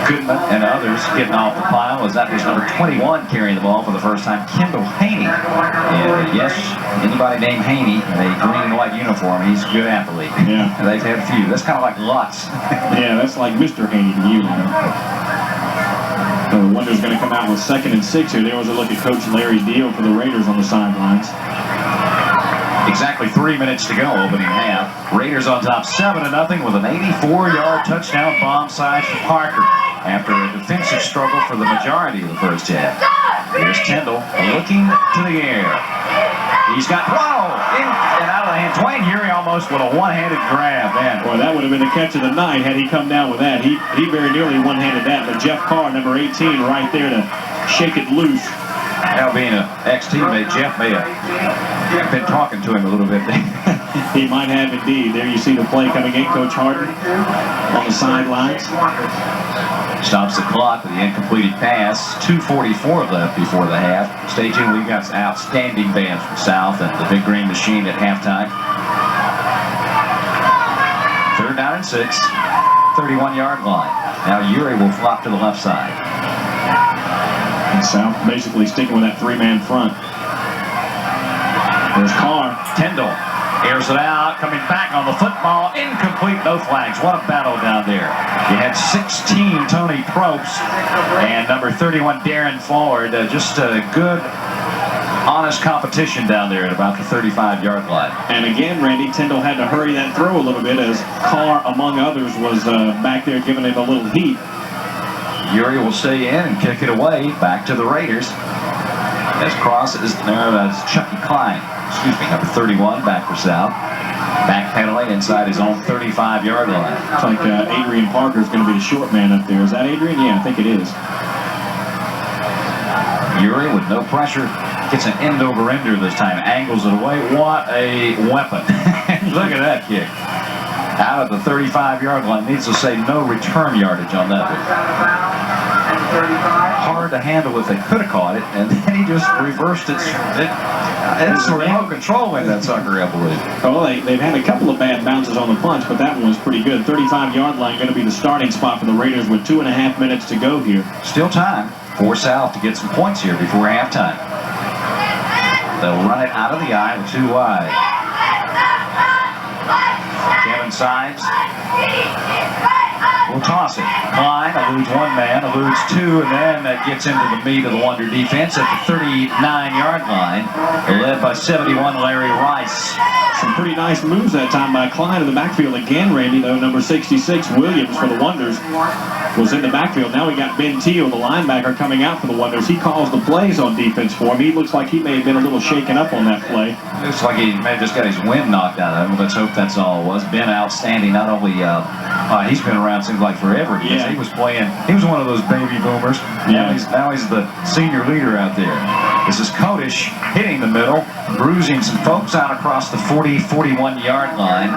Goodman and others getting off the pile as that was number 21 carrying the ball for the first time, Kendall Haney. And yes, anybody named Haney in a green and white uniform, he's a good athlete. Yeah. They've had a few. That's kind of like Lutz. Yeah, that's like Mr. Haney to you, man. So the Wonders going to come out with 2nd and 6 here. There was a look at Coach Larry Deal for the Raiders on the sidelines. Exactly 3 minutes to go, opening half. Raiders on top 7-0 with an 84-yard touchdown bomb side for Parker after a defensive struggle for the majority of the first half. Here's Tyndall looking to the air. He's got, in and out of the hand. Dwayne Urey almost with a one-handed grab, man. Boy, that would have been the catch of the night had he come down with that. He very nearly one-handed that, but Jeff Carr, number 18, right there to shake it loose. Now being an ex-teammate, Jeff may have been talking to him a little bit. He might have indeed. There you see the play coming in. Coach Harden on the sidelines. Stops the clock with the incompleted pass. 2:44 left before the half. Stay tuned. We've got outstanding bands from South and the Big Green Machine at halftime. 3rd down and 6. 31-yard line. Now Urey will flop to the left side. And South basically sticking with that 3-man front. There's Carr. Tyndall airs it out, coming back on the football, incomplete, no flags. What a battle down there. You had 16, Tony Probst, and number 31, Darren Ford. Just a good, honest competition down there at about the 35-yard line. And again, Randy, Tyndall had to hurry that throw a little bit as Carr, among others, was back there giving it a little heat. Urey will stay in and kick it away, back to the Raiders. As Cross is there, that's Chucky Klein. Excuse me, number 31, back for South. Backpedaling inside his own 35-yard line. Looks like Adrian Parker is going to be the short man up there. Is that Adrian? Yeah, I think it is. Urey with no pressure gets an end-over-ender this time. Angles it away. What a weapon. Look at that kick. Out of the 35-yard line. Needs to say no return yardage on that one. Hard to handle if they could have caught it, and then he just reversed it. It's remote control in that sucker, I believe. Well, they've had a couple of bad bounces on the punch, but that one was pretty good. 35-yard line going to be the starting spot for the Raiders with 2.5 minutes to go here. Still time for South to get some points here before halftime. They'll run it out of the eye with 2 wide. Kevin Sides will toss it. Klein eludes 1 man, eludes 2, and then gets into the meat of the Wonder defense at the 39-yard line, led by 71 Larry Rice. Some pretty nice moves that time by Klein in the backfield again, Randy, though. Number 66, Williams for the Wonders, was in the backfield. Now we got Ben Teal, the linebacker, coming out for the Wonders. He calls the plays on defense for him. He looks like he may have been a little shaken up on that play. Looks like he may have just got his wind knocked out of him. Let's hope that's all it was. Ben outstanding. Not only he's been around seems like forever. Yeah. He was playing. He was one of those baby boomers. Yeah. Now he's the senior leader out there. This is Kodish hitting the middle, bruising some folks out across the 40-41-yard line.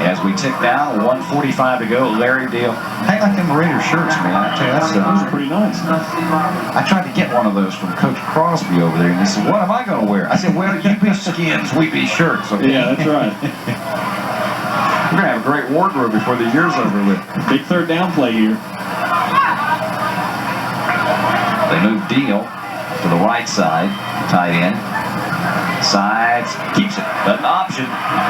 As we tick down, 1:45 to go. Larry Deal. I like them Raider shirts, man. I tell you, Those are pretty nice. I tried to get one of those from Coach Crosby over there, and he said, "What am I going to wear?" I said, "Well, you be skins, we be shirts." Okay? Yeah, that's right. We're going to have a great wardrobe before the year's over with. Big third down play here. They move Deal to the right side, tight end. Sides, keeps it, an option.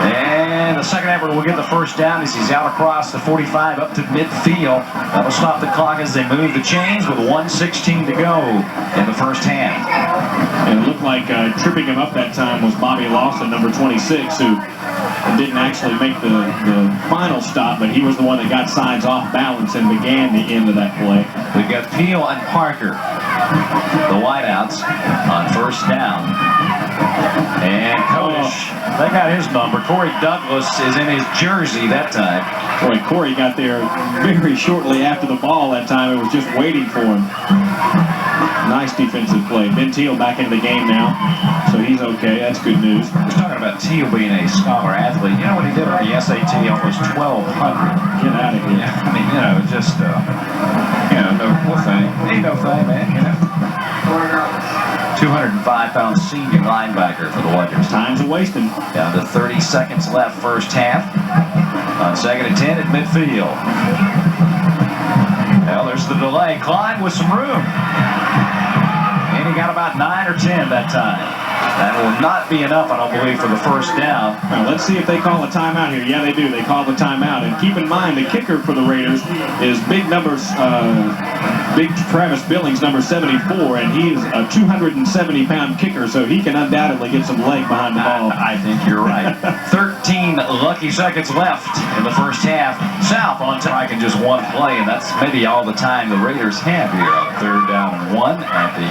And the second effort will get the first down as he's out across the 45 up to midfield. That'll stop the clock as they move the chains with 1:16 to go in the first half. And it looked like tripping him up that time was Bobby Lawson, number 26, who didn't actually make the final stop, but he was the one that got Sides off balance and began the end of that play. We've got Peel and Parker, the wideouts, on first down. And Kodish, they got his number. Corey Douglas is in his jersey that time. Boy, Corey got there very shortly after the ball that time. It was just waiting for him. Nice defensive play. Ben Teal back into the game now, so he's okay. That's good news. We're talking about Teal being a scholar athlete. You know what he did on the SAT? Almost 1,200. Get out of here. Yeah, I mean, you know, just, no thing. Ain't no thing, man, you know. 205-pound senior linebacker for the Wonders. Time's a-wasting. Down to 30 seconds left first half. On 2nd and 10 at midfield. Well, there's the delay. Klein with some room. And he got about 9 or 10 that time. That will not be enough, I don't believe, for the first down. Well, let's see if they call a timeout here. Yeah, they do. They call the timeout. And keep in mind, the kicker for the Raiders is big Travis Billings, number 74, and he is a 270-pound kicker, so he can undoubtedly get some leg behind the ball. I think you're right. 13 lucky seconds left in the first half. South on strike in just one play, and that's maybe all the time the Raiders have here on 3rd down and 1 at the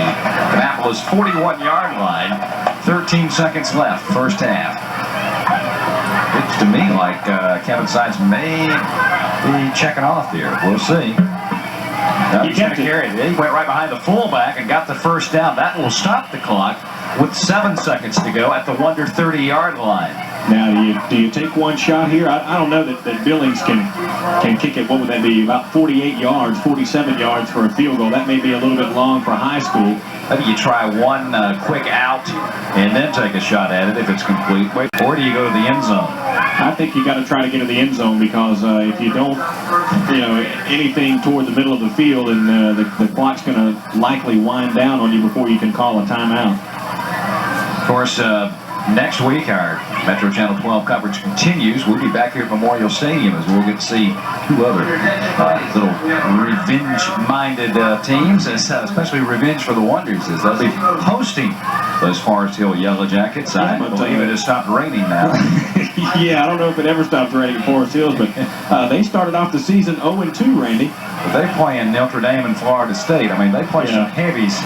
Annapolis 41-yard line. 13 seconds left, first half. Looks to me like Kevin Sides may be checking off here. We'll see. No, he's going to carry it. He went right behind the fullback and got the first down. That will stop the clock with 7 seconds to go at the Wonder 30-yard line. Now, do you take one shot here? I don't know that Billings can kick it. What would that be? About 48 yards, 47 yards for a field goal. That may be a little bit long for high school. Maybe you try one quick out and then take a shot at it if it's complete. Or do you go to the end zone? I think you got to try to get to the end zone because if you don't, anything toward the middle of the field, and the clock's going to likely wind down on you before you can call a timeout. Of course, next week our Metro Channel 12 coverage continues. We'll be back here at Memorial Stadium as we'll get to see two other little revenge-minded teams, especially revenge for the Wonders, as they'll be hosting those Forest Hill Yellow Jackets. I believe it has stopped raining now. Yeah, I don't know if it ever stopped raining in Forest Hills, but they started off the season 0-2, Randy. But they play in Notre Dame and Florida State. I mean, they play some heavies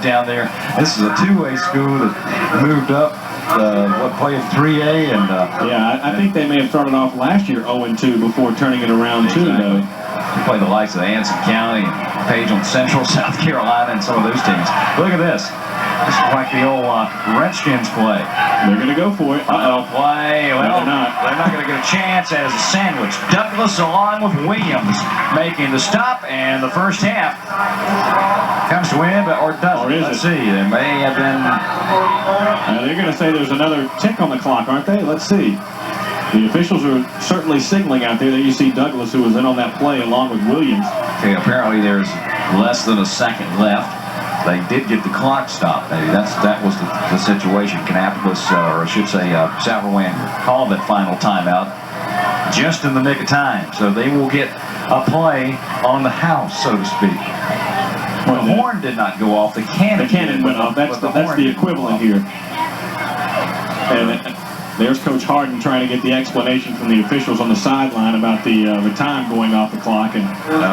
down there. This is a two-way school that moved up. Played 3A and yeah, I think they may have started off last year 0-2 before turning it around too, though. They play the likes of Anson County and Page on Central, South Carolina, and some of those teams. Look at this. This is like the old Redskins play. They're going to go for it. Play. Well, they're not. They're not going to get a chance as a sandwich. Douglas along with Williams making the stop, and the first half comes to an end, or doesn't. Or is Let's it? see. There may have been. They're going to say there's another tick on the clock, aren't they? Let's see. The officials are certainly signaling out there. There you see Douglas, who was in on that play, along with Williams. Okay, apparently there's less than a second left. They did get the clock stopped. Maybe that was the situation. Kannapolis, or I should say, South Rowan called that final timeout just in the nick of time. So they will get a play on the house, so to speak. Well, the horn did not go off. The cannon went off. That's the equivalent here. And there's Coach Harden trying to get the explanation from the officials on the sideline about the time going off the clock. And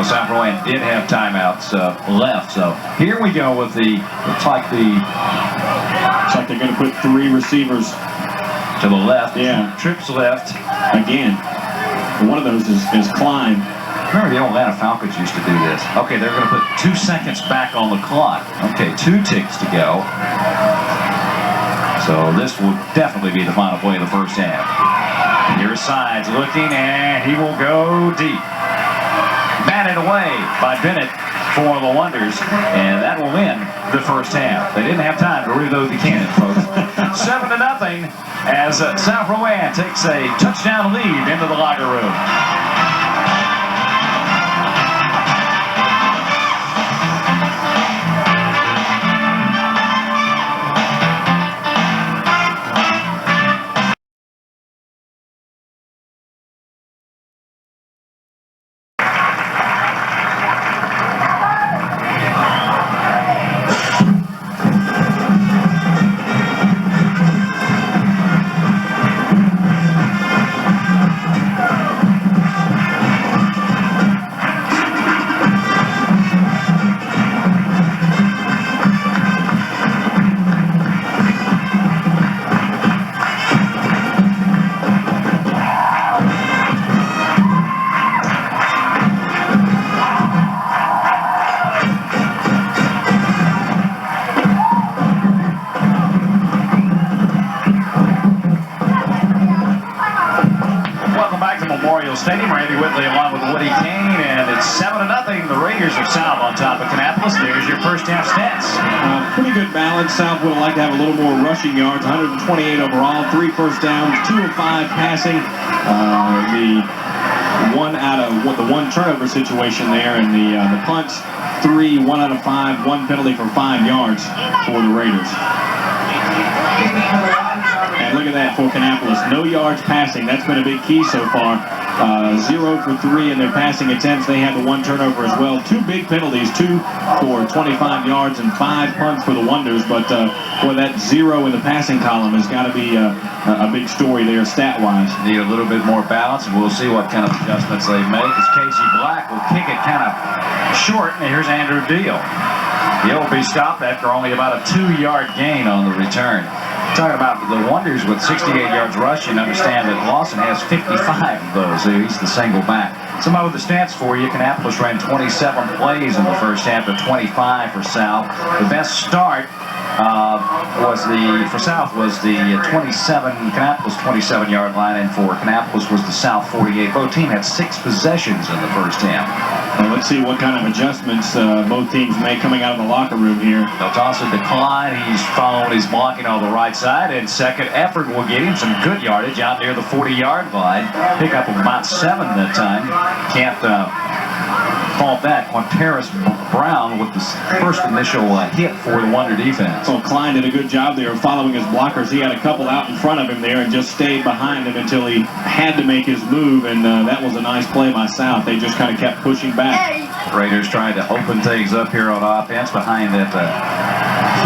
South Rowan did have timeouts left. So here we go with looks like they're going to put 3 receivers to the left. Yeah. Trips left. Again. One of those is Klein. Remember the old Atlanta Falcons used to do this. Okay, they're going to put 2 seconds back on the clock. Okay, 2 ticks to go. So this will definitely be the final play of the first half. Here's Sides looking, and he will go deep. Batted away by Bennett for the Wonders, and that will end the first half. They didn't have time to reload the cannon, folks. 7-0 as South Rowan takes a touchdown lead into the locker room. Stadium. Randy Whitley along with Woody Kane, and it's 7-0. The Raiders of South on top of Kannapolis. There's your first half stats. Pretty good balance. South would like to have a little more rushing yards. 128 overall, 3 first downs, 2 of 5 passing. The one turnover situation there, and the punts 3, 1 out of 5, 1 penalty for 5 yards for the Raiders. And look at that for Kannapolis. No yards passing. That's been a big key so far. 0 for 3 in their passing attempts. They had the 1 turnover as well. 2 big penalties, 2 for 25 yards and 5 punts for the Wonders. But boy, that 0 in the passing column has got to be a big story there stat-wise. Need a little bit more balance, and we'll see what kind of adjustments they make. As Casey Black will kick it kind of short, and here's Andrew Deal. He'll be stopped after only about a 2-yard gain on the return. Talking about the Wonders with 68 yards rushing, understand that Lawson has 55 of those, so he's the single back. Some other stats for you. Kannapolis ran 27 plays in the first half to 25 for South. The best start for South was the Kannapolis 27-yard line, and for Kannapolis was the South 48. Both teams had 6 possessions in the first half. Well, let's see what kind of adjustments both teams make coming out of the locker room here. They'll toss it to Klein. He's following, he's blocking on the right side, and second effort will get him some good yardage out near the 40-yard line. Pick up about 7 that time. Can't fault that. Quanteris Brown with the first initial hit for the Wonder defense. So Klein did a good job there of following his blockers. He had a couple out in front of him there and just stayed behind him until he had to make his move, and that was a nice play by South. They just kind of kept pushing back. Raiders trying to open things up here on offense behind that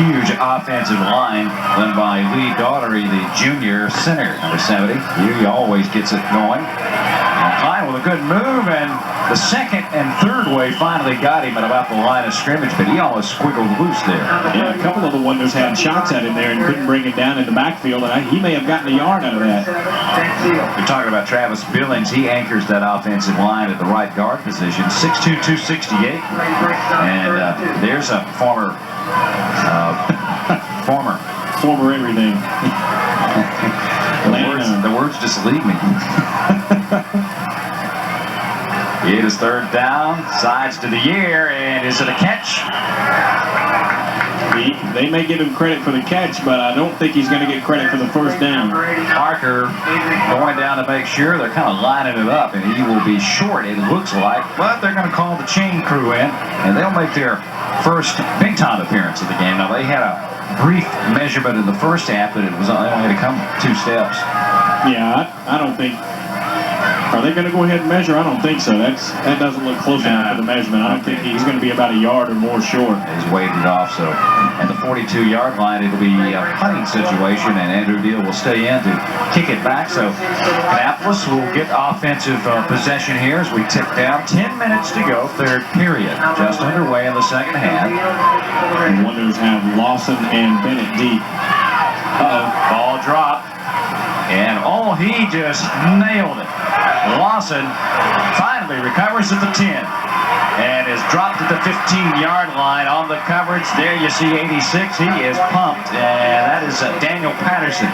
huge offensive line led by Lee Daughtery, the junior center, number 70. He always gets it going. And Klein with a good move, and the second and third wave finally got him at about the line of scrimmage, but he almost squiggled loose there. Yeah, a couple of the Wonders had shots at him there and couldn't bring him down in the backfield, and he may have gotten a yard out of that. You're talking about Travis Billings. He anchors that offensive line at the right guard position, 6'2", 268. And there's a former everything. The words just leave me. It is third down, sides to the air, and is it a catch? They may give him credit for the catch, but I don't think he's going to get credit for the first down. Parker going down to make sure. They're kind of lining it up, and he will be short, it looks like, but they're going to call the chain crew in, and they'll make their first big-time appearance of the game. Now, they had a brief measurement in the first half, but it was only to come 2 steps. Yeah, I don't think... Are they going to go ahead and measure? I don't think so. That doesn't look close enough for the measurement. I don't think he's going to be about a yard or more short. He's waved it off, so at the 42-yard line, it'll be a punting situation, and Andrew Deal will stay in to kick it back. So Kannapolis will get offensive possession here as we tick down. 10 minutes to go, third period. Just underway in the second half. The Wonders have Lawson and Bennett deep. Ball dropped, and he just nailed it. Lawson finally recovers at the 10 and is dropped at the 15-yard line on the coverage. There you see 86. He is pumped, and that is Daniel Patterson.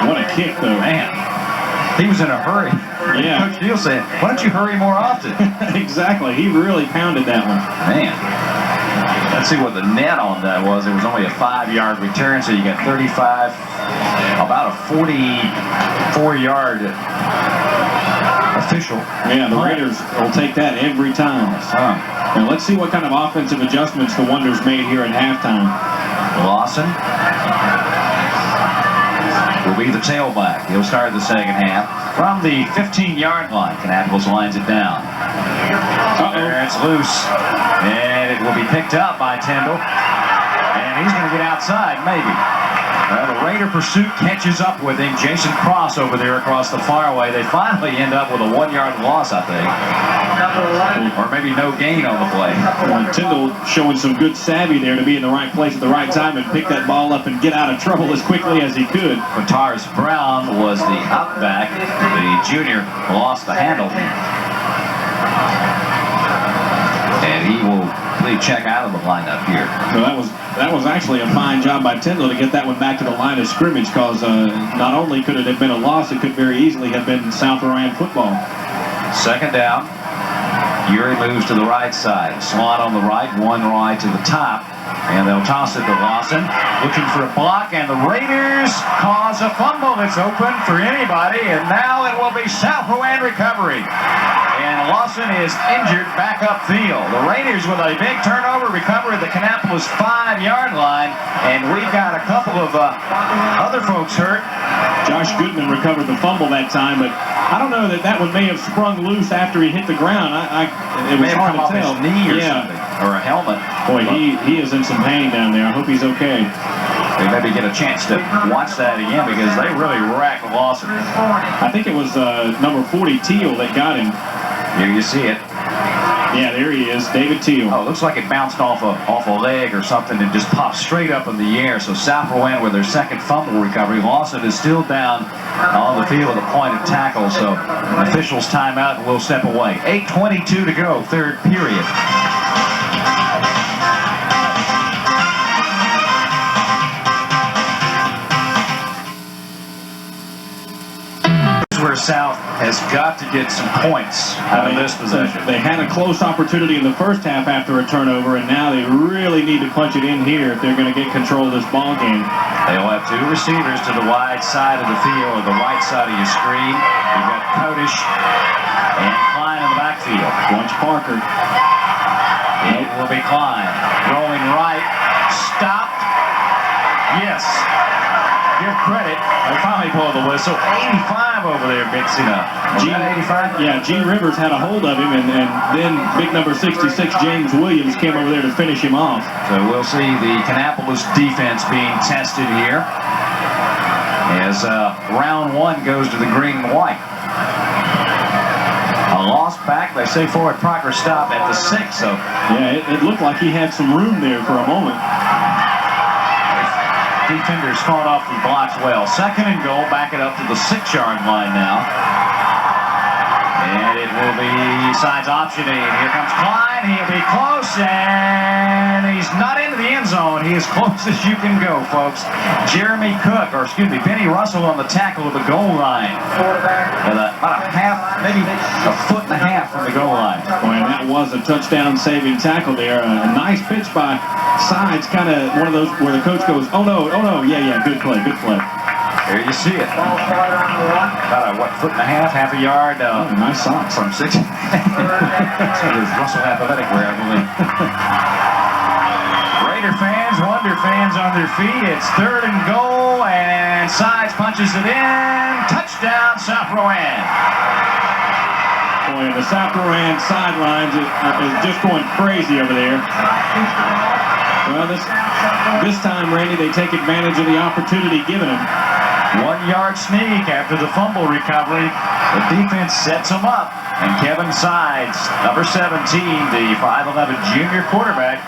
What a kick, though. Man, he was in a hurry. Yeah. Coach Deal said, why don't you hurry more often? Exactly. He really pounded that one. Man. Let's see what the net on that was. It was only a 5-yard return, so you got 35, about a 44-yard official. Yeah, the Raiders will take that every time. Now let's see what kind of offensive adjustments the Wonders made here at halftime. Lawson will be the tailback. He'll start the second half from the 15-yard line. Kannapolis lines it down. It's loose, and it will be picked up by Tyndall, and he's going to get outside, maybe. The Raider pursuit catches up with him. Jason Cross over there across the fairway. They finally end up with a 1-yard loss, I think. Or maybe no gain on the play. Tyndall showing some good savvy there to be in the right place at the right time and pick that ball up and get out of trouble as quickly as he could. Quintars Brown was the up back. The junior lost the handle. And he will check out of the lineup here. So that was actually a fine job by Tyndall to get that one back to the line of scrimmage, because not only could it have been a loss, it could very easily have been South Rowan football. Second down. Urey moves to the right side. Slot on the right, one right to the top. And they'll toss it to Lawson. Looking for a block, and the Raiders cause a fumble. It's open for anybody, and now it will be South Rowan recovery. And Lawson is injured back upfield. The Raiders with a big turnover recover at the Kannapolis 5-yard line, and we've got a couple of other folks hurt. Josh Goodman recovered the fumble that time, but I don't know that one may have sprung loose after he hit the ground. It was hard to tell. His knee or something, or a helmet. Boy, he is in some pain down there. I hope he's okay. They maybe get a chance to watch that again, because they really racked Lawson. I think it was number 40 Teal that got him. Here you see it. Yeah, there he is, David Teal. Oh, it looks like it bounced off a leg or something and just popped straight up in the air. So South Rowan with their second fumble recovery. Lawson is still down on the field with a point of tackle. So officials timeout, and we'll step away. 8:22 to go, third period. Where South has got to get some points out of this possession. They had a close opportunity in the first half after a turnover, and now they really need to punch it in here if they're going to get control of this ball game. They'll have two receivers to the wide side of the field, or the right side of your screen. You've got Kodish and Klein in the backfield. Watch Parker. It will be Klein. Rolling right. Stopped. Yes. Give credit. They finally pulled the whistle. 85 over there, mixing up. 85? Yeah, Gene Rivers had a hold of him, and then big number 66, James Williams, came over there to finish him off. So we'll see the Kannapolis defense being tested here as round one goes to the green and white. A loss back. They say forward Proctor stop at the 6. So yeah, it looked like he had some room there for a moment. Defenders fought off the blocks well. Second and goal, back it up to the 6-yard line now. And it will be sides optioning. Here comes Klein. He'll be close, and he's not into the end zone. He is close as you can go, folks. Benny Russell on the tackle of the goal line. About a half, maybe a foot and a half from the goal line. Boy, and that was a touchdown-saving tackle there. A nice pitch by Sides, kind of one of those where the coach goes, oh no, yeah, good play. There you see it. About a, foot and a half a yard. Nice socks. From 6. So there's Russell athletic wear, I believe. Raider fans, Wonder fans on their feet. It's third and goal, and Sides punches it in. Touchdown, South Rowan. Boy, the South Rowan sidelines is just going crazy over there. Well, this time, Randy, they take advantage of the opportunity given them. 1-yard sneak after the fumble recovery. The defense sets them up. And Kevin Sides, number 17, the 5'11 junior quarterback,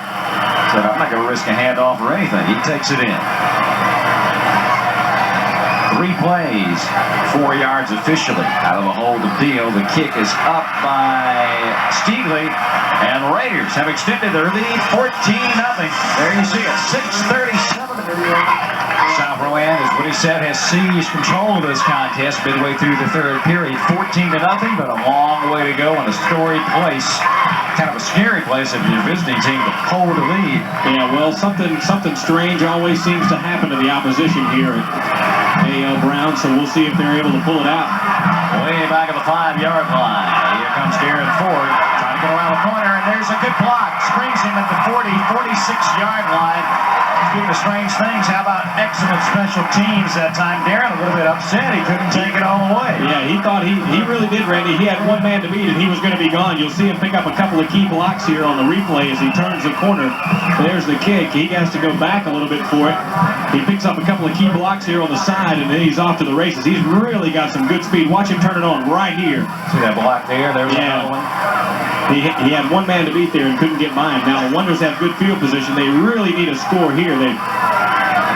said, I'm not going to risk a handoff or anything. He takes it in. 3 plays, 4 yards officially out of the hold of Deal. The kick is up by Steedley, and the Raiders have extended their lead 14-0. There you see it, 6:37. South Rowan, as Woody said, has seized control of this contest midway through the third period. 14-0, but a long way to go in a storied place kind of a scary place if you're visiting team to hold the lead. Yeah, well, something strange always seems to happen to the opposition here at A.L. Brown, so we'll see if they're able to pull it out. Way back at the 5-yard line. Here comes Darren Ford trying to get around the corner, and there's a good block. Springs him at the 46-yard line. Speaking of strange things, how about excellent special teams that time? Darren a little bit upset. He couldn't take it all the way. Yeah, he thought he really did, Randy. He had one man to beat, and he was going to be gone. You'll see him pick up a couple of key blocks here on the replay as he turns the corner. There's the kick. He has to go back a little bit for it. He picks up a couple of key blocks here on the side, and then he's off to the races. He's really got some good speed. Watch him turn it on right here. See that block there? There's another one. He had one man to beat there and couldn't get by him. Now the Wonders have good field position. They really need a score here. They've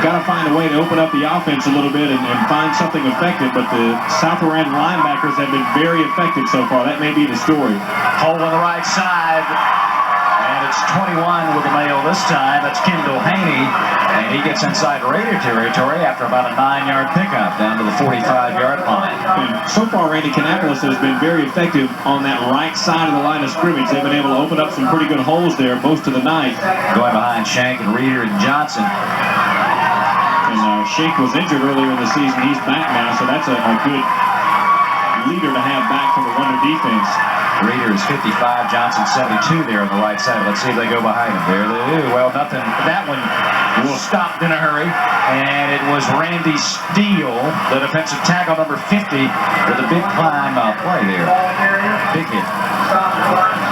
got to find a way to open up the offense a little bit and find something effective. But the South Orlando linebackers have been very effective so far. That may be the story. Hole on the right side. And it's 21 with the mail this time. That's Kendall Haney. And he gets inside Raider territory after about a 9-yard pickup down to the 45-yard line. And so far, Randy, Kannapolis has been very effective on that right side of the line of scrimmage. They've been able to open up some pretty good holes there most of the night. Going behind Shank and Reeder and Johnson. And Shank was injured earlier in the season. He's back now, so that's a good leader to have back for the Wonder defense. Reeder is 55, Johnson 72 there on the right side. Let's see if they go behind him. There they do. Well, nothing. That one was stopped in a hurry. And it was Randy Steele, the defensive tackle, number 50, with a big climb play there. Big hit.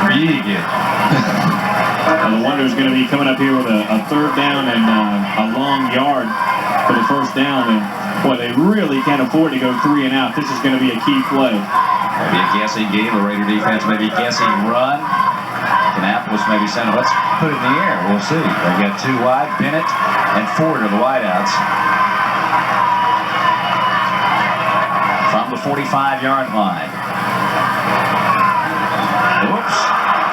Big hit. The Wonder is going to be coming up here with a third down and a long yard for the first down. And boy, they really can't afford to go 3 and out. This is going to be a key play. Maybe a guessing game. The Raider defense maybe guessing run. Kannapolis maybe saying, let's put it in the air. We'll see. They've got 2 wide. Bennett and Ford are the wideouts. From the 45-yard line. Oops.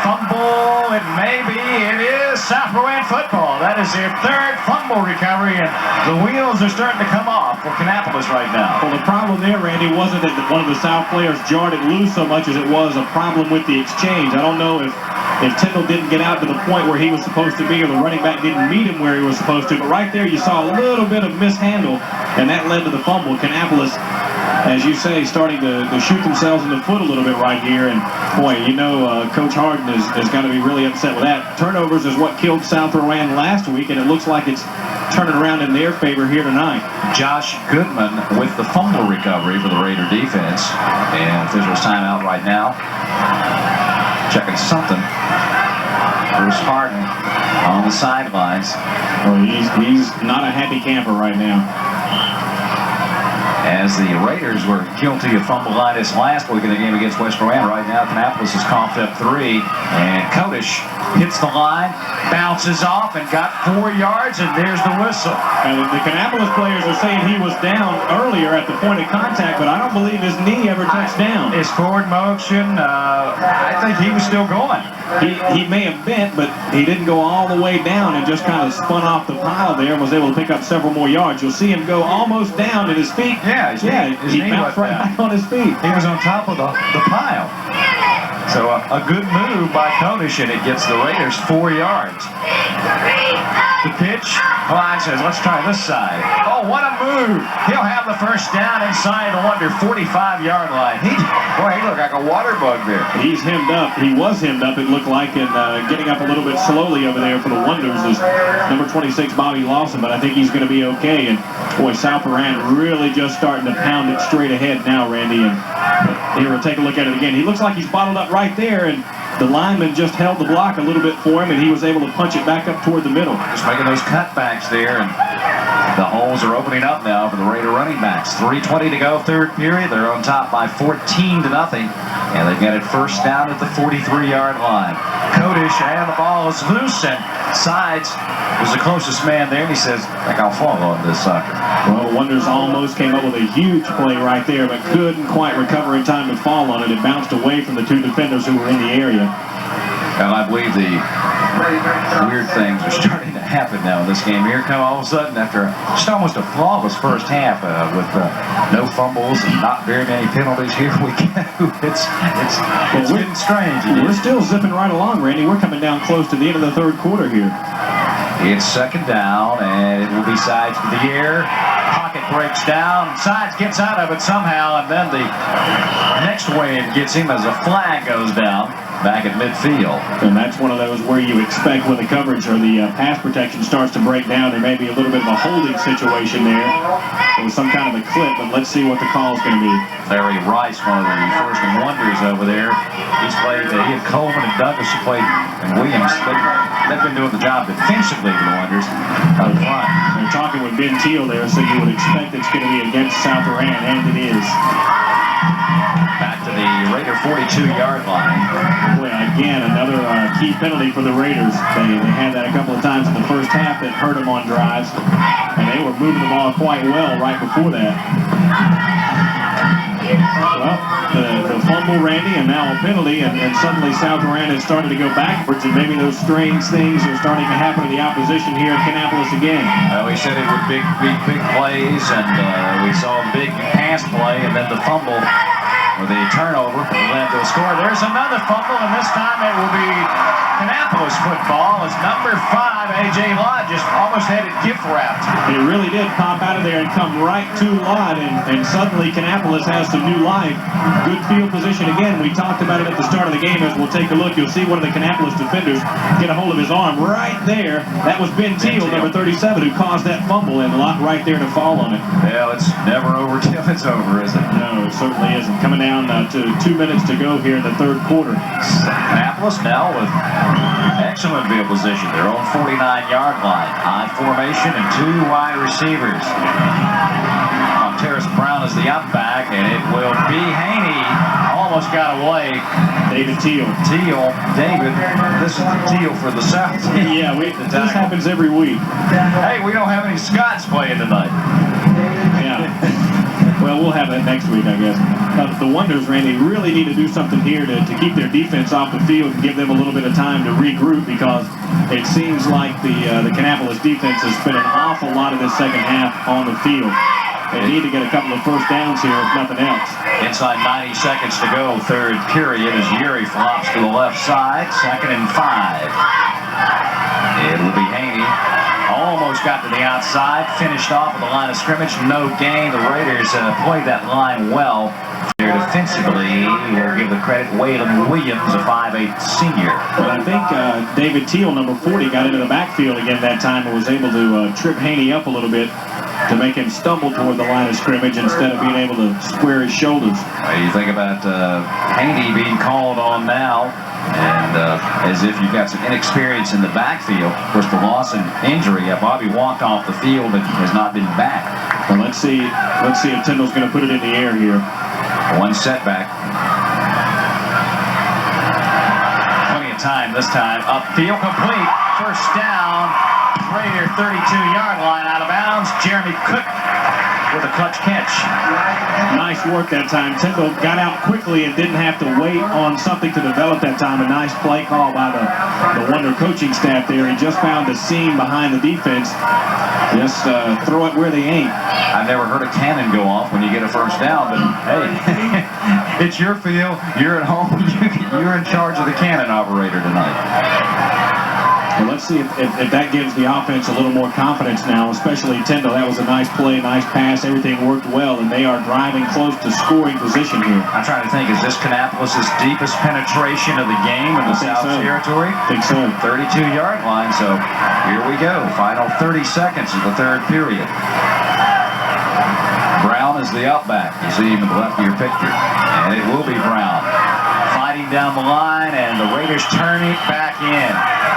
Fumble. It may be. It is South Rowan football. That is their 3rd fumble recovery, and the wheels are starting to come off for Kannapolis right now. Well, the problem there, Randy, wasn't that one of the South players jarred it loose so much as it was a problem with the exchange. I don't know if Tyndall didn't get out to the point where he was supposed to be, or the running back didn't meet him where he was supposed to, but right there you saw a little bit of mishandle, and that led to the fumble. Kannapolis, as you say, starting to shoot themselves in the foot a little bit right here. And boy, you know, Coach Harden has got to be really upset with that. Turnovers is what killed South Rowan last week, and it looks like it's turning around in their favor here tonight. Josh Goodman with the fumble recovery for the Raider defense. And officials timeout right now. Checking something. Bruce Harden on the sidelines. Well, he's not a happy camper right now. As the Raiders were guilty of fumbleitis last week in the game against West Rowan, right now Kannapolis has coughed up 3, and Kodish hits the line, bounces off, and got 4 yards, and there's the whistle. And the Kannapolis players are saying he was down earlier at the point of contact, but I don't believe his knee ever touched down. His forward motion, I think he was still going. He may have bent, but he didn't go all the way down and just kind of spun off the pile there and was able to pick up several more yards. You'll see him go almost down at his feet. His knee bounced right back on his feet. He was on top of the pile. So a good move by Kodish, and it gets the Raiders 4 yards. The pitch. Klein says, let's try this side. Oh, what a move. He'll have the first down inside the Wonder 45-yard line. He looked like a water bug there. He's hemmed up. He was hemmed up, it looked like, and getting up a little bit slowly over there for the Wonders is number 26, Bobby Lawson, but I think he's going to be okay. And boy, South Rowan really just starting to pound it straight ahead now, Randy. And here, we'll take a look at it again. He looks like he's bottled up right there, and the lineman just held the block a little bit for him, and he was able to punch it back up toward the middle. Just making those cutbacks there, and the holes are opening up now for the Raider running backs. 3:20 to go, 3rd period. They're on top by 14-0, and they've got it first down at the 43-yard line. Kodish, and the ball is loose, and Sides was the closest man there, and he says, I think I'll fall on this sucker. Well, the Wonders almost came up with a huge play right there, but couldn't quite recover in time to fall on it. It bounced away from the 2 defenders who were in the area. And I believe the weird things are starting to happen now in this game. Here come all of a sudden, after just almost a flawless first half with no fumbles and not very many penalties, here we go. It's been strange. We're still zipping right along, Randy. We're coming down close to the end of the third quarter here. It's second down, and it will be sides for the air. Pocket breaks down. Sides gets out of it somehow, and then the next wave gets him as a flag goes down back at midfield. And that's one of those where you expect when the coverage or the pass protection starts to break down, there may be a little bit of a holding situation there or some kind of a clip, but let's see what the call is going to be. Larry Rice, one of the first wonders over there. He's played, he and Coleman and Douglas have played, and Williams, they've been doing the job defensively for the Wonders up front. They're talking with Ben Teal there, so you would expect it's going to be against South Iran, and it is. Back to the Raider 42-yard line. Boy, again, another key penalty for the Raiders. They had that a couple of times in the first half that hurt them on drives, and they were moving the ball quite well right before that. Well, the fumble, Randy, and now a penalty, and suddenly South Iran has started to go backwards, and maybe those strange things are starting to happen to the opposition here at Kannapolis again. Well, we said it would be big plays, and we saw a big pass play, and then the fumble or the turnover led to a score. There's another fumble, and this time it will be Kannapolis football as number 5, A.J. Lott, just almost had it gift wrapped. It really did pop out of there and come right to Lott, and suddenly Kannapolis has some new life. Good field position again. We talked about it at the start of the game. As we'll take a look, you'll see one of the Kannapolis defenders get a hold of his arm right there. That was Ben Teal, number 37, who caused that fumble, and Lott right there to fall on it. Well, it's never over till it's over, is it? No, it certainly isn't. Coming down to 2 minutes to go here in the third quarter. Kannapolis now with excellent field position. Their own 49-yard line. High formation and 2 wide receivers. Terrace Brown is the up back, and it will be Haney. Almost got away. David Teal. David. This is the Teal for the South. Yeah, this happens every week. Hey, we don't have any Scots playing tonight. Yeah. Well, we'll have that next week, I guess. The Wonders, Randy, really need to do something here to keep their defense off the field and give them a little bit of time to regroup, because it seems like the Kannapolis defense has spent an awful lot of this second half on the field. They need to get a couple of first downs here, if nothing else. Inside 90 seconds to go, third period, as Yuri flops to the left side. 2nd and 5. It will be Haney. Almost got to the outside, finished off at the line of scrimmage, no gain. The Raiders played that line well. There defensively, we'll give the credit Waylon Williams, a 5'8" senior. But I think David Teal, number 40, got into the backfield again that time and was able to trip Haney up a little bit to make him stumble toward the line of scrimmage instead of being able to square his shoulders. You think about Haney being called on now, and as if you've got some inexperience in the backfield. Of course, the loss and injury. Bobby walked off the field and has not been back. Well, let's see if Tyndall's going to put it in the air here. One setback. Plenty of time this time. Upfield complete. First down. Raider 32-yard line, out of bounds. Jeremy Cook with a clutch catch. Nice work that time. Tyndall got out quickly and didn't have to wait on something to develop that time. A nice play call by the Wonder coaching staff there. He just found a seam behind the defense. Just throw it where they ain't. I've never heard a cannon go off when you get a first down, but hey, it's your field. You're at home. You're in charge of the cannon operator tonight. Well, let's see if that gives the offense a little more confidence now, especially Tyndall. That was a nice play, nice pass. Everything worked well, and they are driving close to scoring position here. I'm trying to think, is this Kannapolis' deepest penetration of the game in the South Territory? I think so. 32-yard line, so here we go. Final 30 seconds of the third period. Brown is the up back. You see him to the left of your picture. And it will be Brown. Fighting down the line, and the Raiders turn it back in.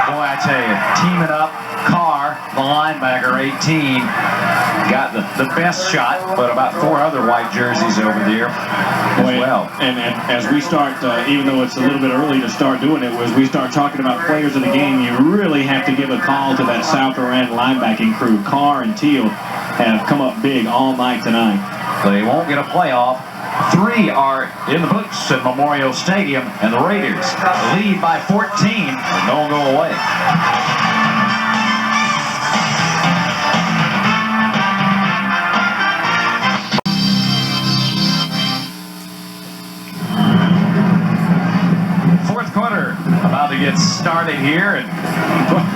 Boy, I tell you, teaming up. Carr, the linebacker, 18, got the best shot, but about 4 other white jerseys over there as well. And as we start, even though it's a little bit early to start doing it, as we start talking about players of the game, you really have to give a call to that South Iran linebacking crew. Carr and Teal have come up big all night tonight. They won't get a playoff 3 are in the books at Memorial Stadium, and the Raiders lead by 14, and don't go away. Fourth quarter about to get started here, and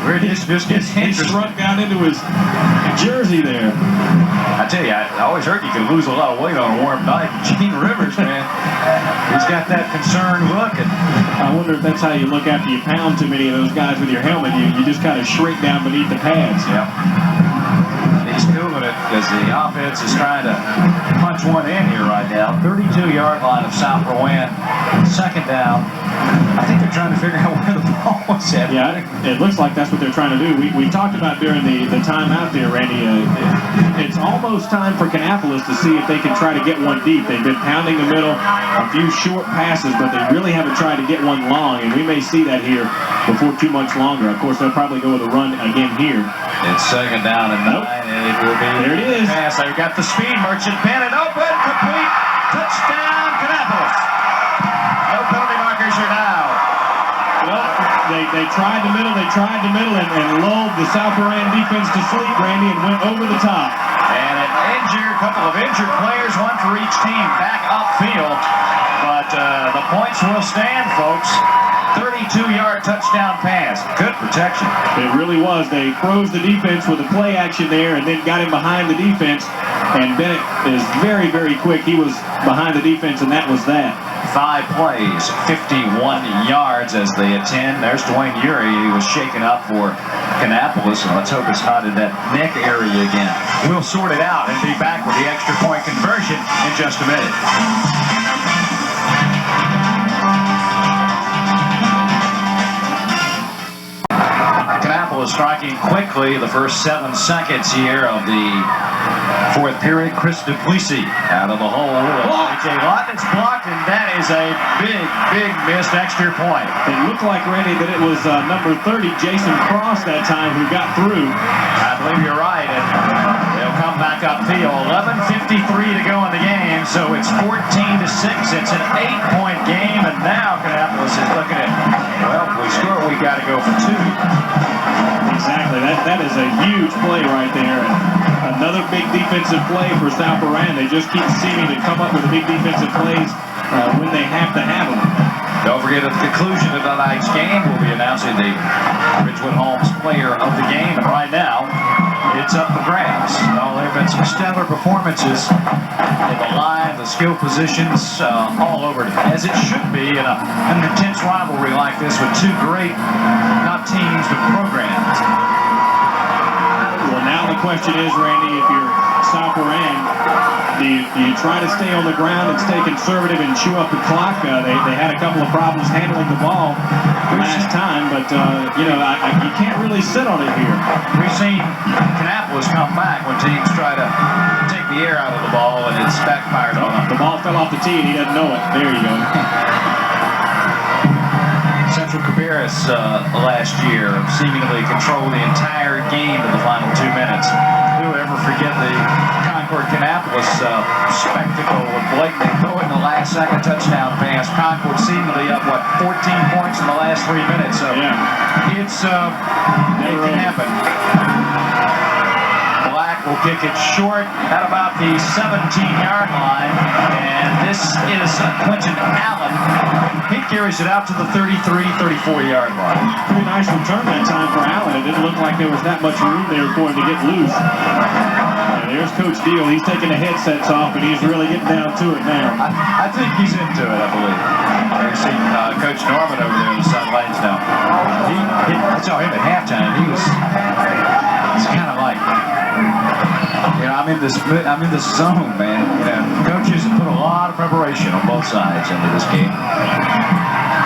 we're just gets He interesting. struck down into his jersey there. I tell you, I always heard you could lose a lot of weight on a warm night. Gene Rivers, man, he's got that concerned look. And I wonder if that's how you look after you pound too many of those guys with your helmet. You just kind of shrink down beneath the pads. yeah, he's cooling it because the offense is trying to punch one in here right now. 32-yard line of South Rowan, second down. I think they're trying to figure out where the ball was at. Yeah, it looks like that's what they're trying to do. We talked about during the timeout there, Randy. It's almost time for Kannapolis to see if they can try to get one deep. They've been pounding the middle, a few short passes, but they really haven't tried to get one long, and we may see that here before too much longer. Of course, they'll probably go with a run again here. It's second down and 9, and it will be There it is. pass. They've got the speed merchant pen and open, complete, touchdown, Kannapolis. No penalty markers are now. Well, they tried the middle, and lulled the South Rowan defense to sleep, Randy, and went over the top. And a couple of injured players, one for each team, back upfield. But the points will stand, folks. 32-yard touchdown pass. Good protection. It really was. They froze the defense with a play action there and then got him behind the defense. And Bennett is very, very quick. He was behind the defense, and that was that. 5 plays, 51 yards as they attend. There's Dwayne Urey. He was shaken up for Kannapolis, and let's hope it's not in that neck area again. We'll sort it out and be back with the extra point conversion in just a minute. Kannapolis striking quickly the first 7 seconds here of the fourth period. Chris Duplessis out of the hole. A.J. Lawton's blocked, and that is a big missed extra point. It looked like, Randy, that it was number 30, Jason Cross, that time, who got through. I believe you're right, and they'll come back upfield. 11:53 to go in the game, so it's 14-6. It's an 8-point game, and now Kannapolis is looking at, well, if we score, we got to go for 2. Exactly. That is a huge play right there. And another big defensive play for South Rowan. They just keep seeming to come up with big defensive plays when they have to have them. Don't forget, at the conclusion of tonight's game, we'll be announcing the Ridgewood Holmes player of the game. And right now, it's up for grabs. Well, there have been some stellar performances in the line, the skill positions, all over, as it should be in an intense rivalry like this with 2 great, not teams, but programs. Well, now the question is, Randy, if you're South Rowan, do you try to stay on the ground and stay conservative and chew up the clock? They had a couple of problems handling the ball last time, but you can't really sit on it here. We've seen Kannapolis come back when teams try to take the air out of the ball, and it's backfired on them. The ball fell off the tee, and he doesn't know it. There you go. Central Cabarrus last year seemingly controlled the entire game to the final 2 minutes. Who would ever forget the Concord Kannapolis spectacle with Blake? They throw it in the last second touchdown pass. Concord seemingly up, 14 points in the last 3 minutes. So yeah, it can happen. Black will kick it short at about the 17-yard line, and this is Quentin Allen. He carries it out to the 33-34-yard line. pretty nice return that time for Allen. It didn't look like there was that much room there for him to get loose. And there's Coach Deal. He's taking the headsets off, and he's really getting down to it now. I think he's into it, I believe. You see Coach Norman over there in the sidelines now. I saw him at halftime. He's kind of like, I'm in this zone, man. Coaches have put a lot of preparation on both sides into this game.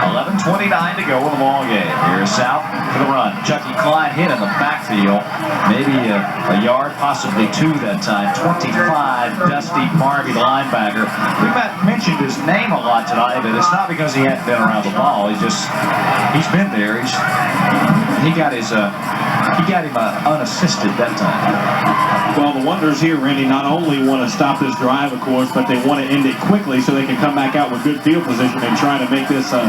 11:29 to go in the ball game. Here's South for the run. Chucky Klein hit in the backfield. Maybe a yard, possibly 2 that time. 25, Dusty Marvey, the linebacker. We've mentioned his name a lot tonight, but it's not because he hadn't been around the ball. He's been there. He got his he got him unassisted that time. Well, the Wonders here, Randy, not only want to stop this drive, of course, but they want to end it quickly so they can come back out with good field position and try to make this a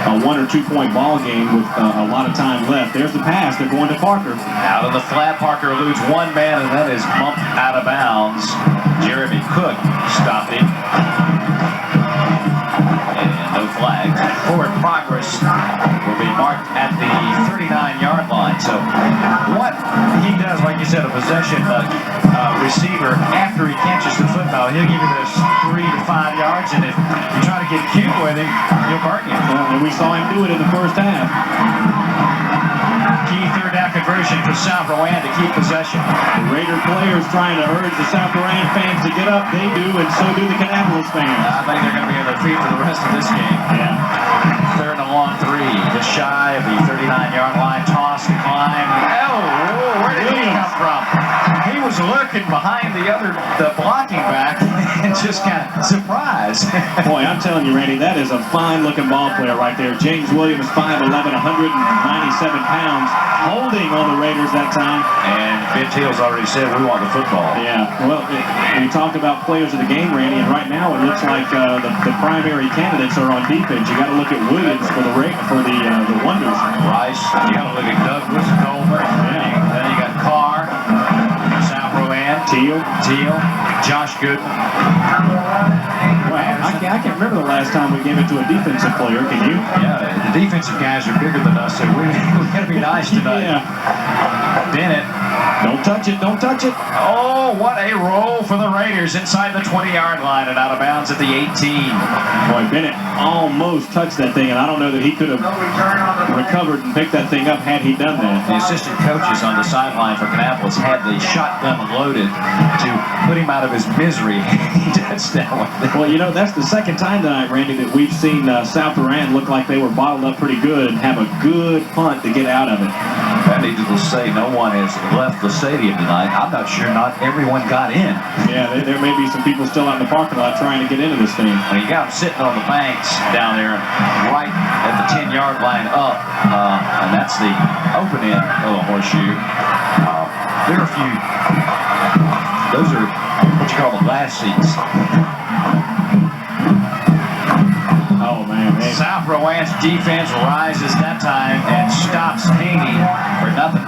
1 or 2 point ball game with a lot of time left. There's the pass. They're going to Parker. Out of the flat, Parker eludes one man, and that is bumped out of bounds. Jeremy Cook stopped him. And no flag. Forward progress will be marked at the 39-yard line. So what he does, like you said, a possession receiver, after he catches the football, he'll give you those 3 to 5 yards, and if you try to get cute with him, he'll burn you. And we saw him do it in the first half. Key third down conversion for South Rowan to keep possession. The Raider players trying to urge the South Rowan fans to get up. They do, and so do the Kannapolis fans. I think they're going to be on their feet for the rest of this game. Yeah. Third and a long 3, just shy of the 39-yard line. Toss, climb. Oh, where did he come from? He was lurking behind the blocking back and just kind of surprised. Boy, I'm telling you, Randy, that is a fine-looking ball player right there. James Williams, 5'11", 197 pounds, holding on the Raiders that time. And Ben Teal's already said, we want the football. Yeah, well, we talked about players of the game, Randy, and right now it looks like the primary candidates are on defense. You got to look at Williams for the Wonders. Rice, you got to look at Douglas, Coleman. Yeah. Then you got Carr, South Rowan, Teal, Josh Goodman. Well, I can't remember the last time we gave it to a defensive player. Can you? Yeah, the defensive guys are bigger than us, so we're going to be nice tonight. Yeah. Bennett. Don't touch it. Don't touch it. Oh, what a roll for the Raiders inside the 20-yard line and out of bounds at the 18. Boy, Bennett almost touched that thing, and I don't know that he could have recovered and picked that thing up had he done that. The assistant coaches on the sideline for Kannapolis had the shotgun loaded to put him out of his misery. He touched that one. Well, you know, that's the second time tonight, Randy, that we've seen South Rowan look like they were bottled up pretty good and have a good punt to get out of it. I need to say no one has left the stadium tonight. I'm not sure not everyone got in. Yeah, there may be some people still out in the parking lot trying to get into this thing. Well, you got them sitting on the banks down there right at the 10-yard line up, and that's the open end of the horseshoe. There are a few, those are what you call the glass seats. Oh, man. South Rowan's defense rises that time and stops Haney for nothing.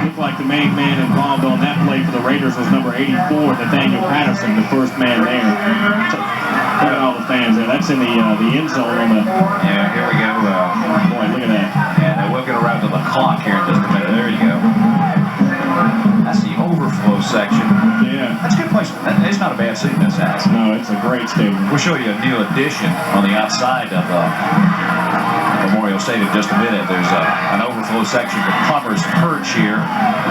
Looked like the main man involved on that play for the Raiders was number 84, Nathaniel Patterson, the first man there. Look at all the fans there. That's in the end zone on the... Yeah, here we go. Boy, look at that. And we'll get around to the clock here in just a minute. There you go. That's the overflow section. Yeah. That's a good place. It's not a bad seat in this house. No, it's a great stadium. We'll show you a new addition on the outside of Memorial Stadium in just a minute. There's an overflow section for Plummer's Perch here,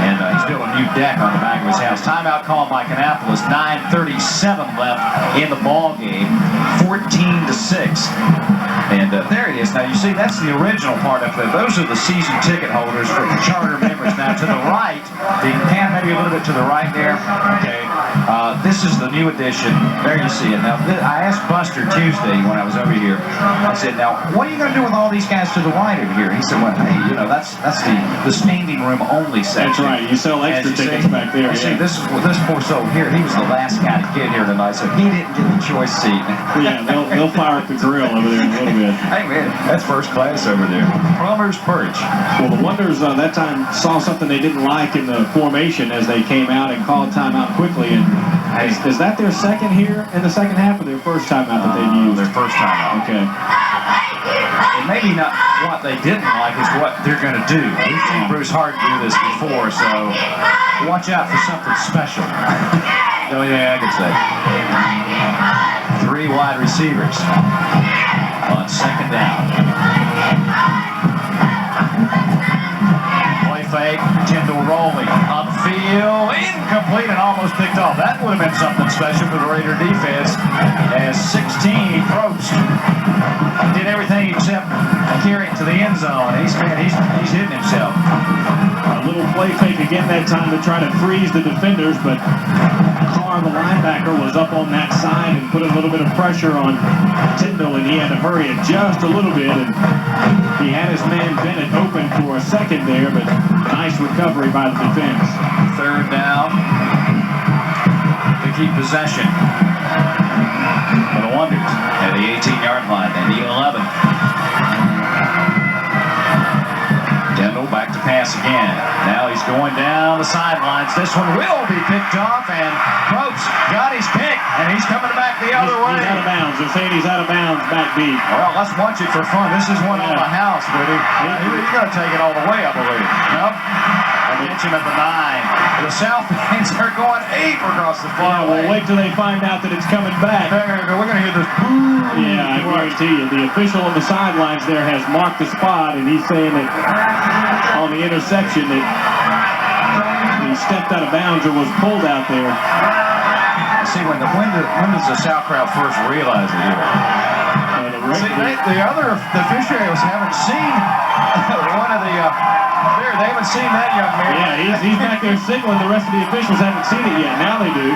and he's built a new deck on the back of his house. Timeout called by Kannapolis. 9:37 left in the ball game. 14-6. And there it is. Now you see that's the original part up there. Those are the season ticket holders for the charter members. Now to the right, the pan maybe a little bit to the right there. Okay. This is the new addition. There you see it. Now I asked Buster Tuesday when I was over here. I said, now what are you going to do with all these guys to the right over here? He said, well, hey, you know that's the standing room only section. That's right. You sell extra tickets back there. See, this poor soul here, he was the last guy to get here tonight, so he didn't get the choice seat. Yeah, they'll fire up the grill over there in a little bit. Hey man, that's first class over there. Plummer's Perch. Well, the Wonders that time saw something they didn't like in the formation as they came out and called timeout quickly. And is that their second here in the second half, or their first timeout that they've used? Their first timeout. Okay. And maybe not what they didn't like is what they're going to do. We've seen Bruce Hart do this before, so watch out for something special. The only thing I can say. 3 wide receivers on second down. Play fake, Tyndall rolling, upfield, incomplete and almost picked off. That would have been something special for the Raider defense as 16 Probst did everything except carry it to the end zone. He's hitting himself. A little play fake again that time to try to freeze the defenders, but Carr, the linebacker, was up on that side and put a little bit of pressure on Tyndall, and he had to hurry it just a little bit, and he had his man Bennett open for a second there, but nice recovery by the defense. Third down to keep possession for the Wonders at the 18-yard line. They need 11. Kendall back to pass again. Now he's going down the sidelines. This one will be picked off, and Probst got his pick, and he's coming back the other way. He's out of bounds. They're saying he's out of bounds back deep. Well, let's watch it for fun. This is one on the house, but he's going to take it all the way, I believe. Nope. I mentioned at the 9. The South fans are going ape across the far. Yeah, well, wait till they find out that it's coming back. We're going to hear this boo. Yeah, I guarantee you. The official on the sidelines there has marked the spot, and he's saying that on the interception that he stepped out of bounds or was pulled out there. See, when does the South crowd first realize it here? The officials haven't seen one of the they haven't seen that young man. Yeah, he's back there signaling. The rest of the officials haven't seen it yet. Now they do.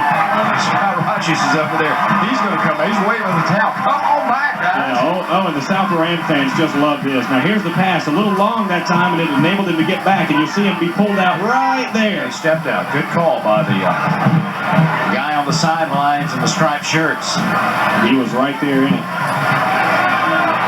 Scott Rogers is over there. He's going to come. He's waving the towel. Come on back, guys. Yeah, and the South Ram fans just love this. Now here's the pass. A little long that time, and it enabled him to get back. And you'll see him be pulled out right there. He stepped out. Good call by the guy on the sidelines in the striped shirts. He was right there in it.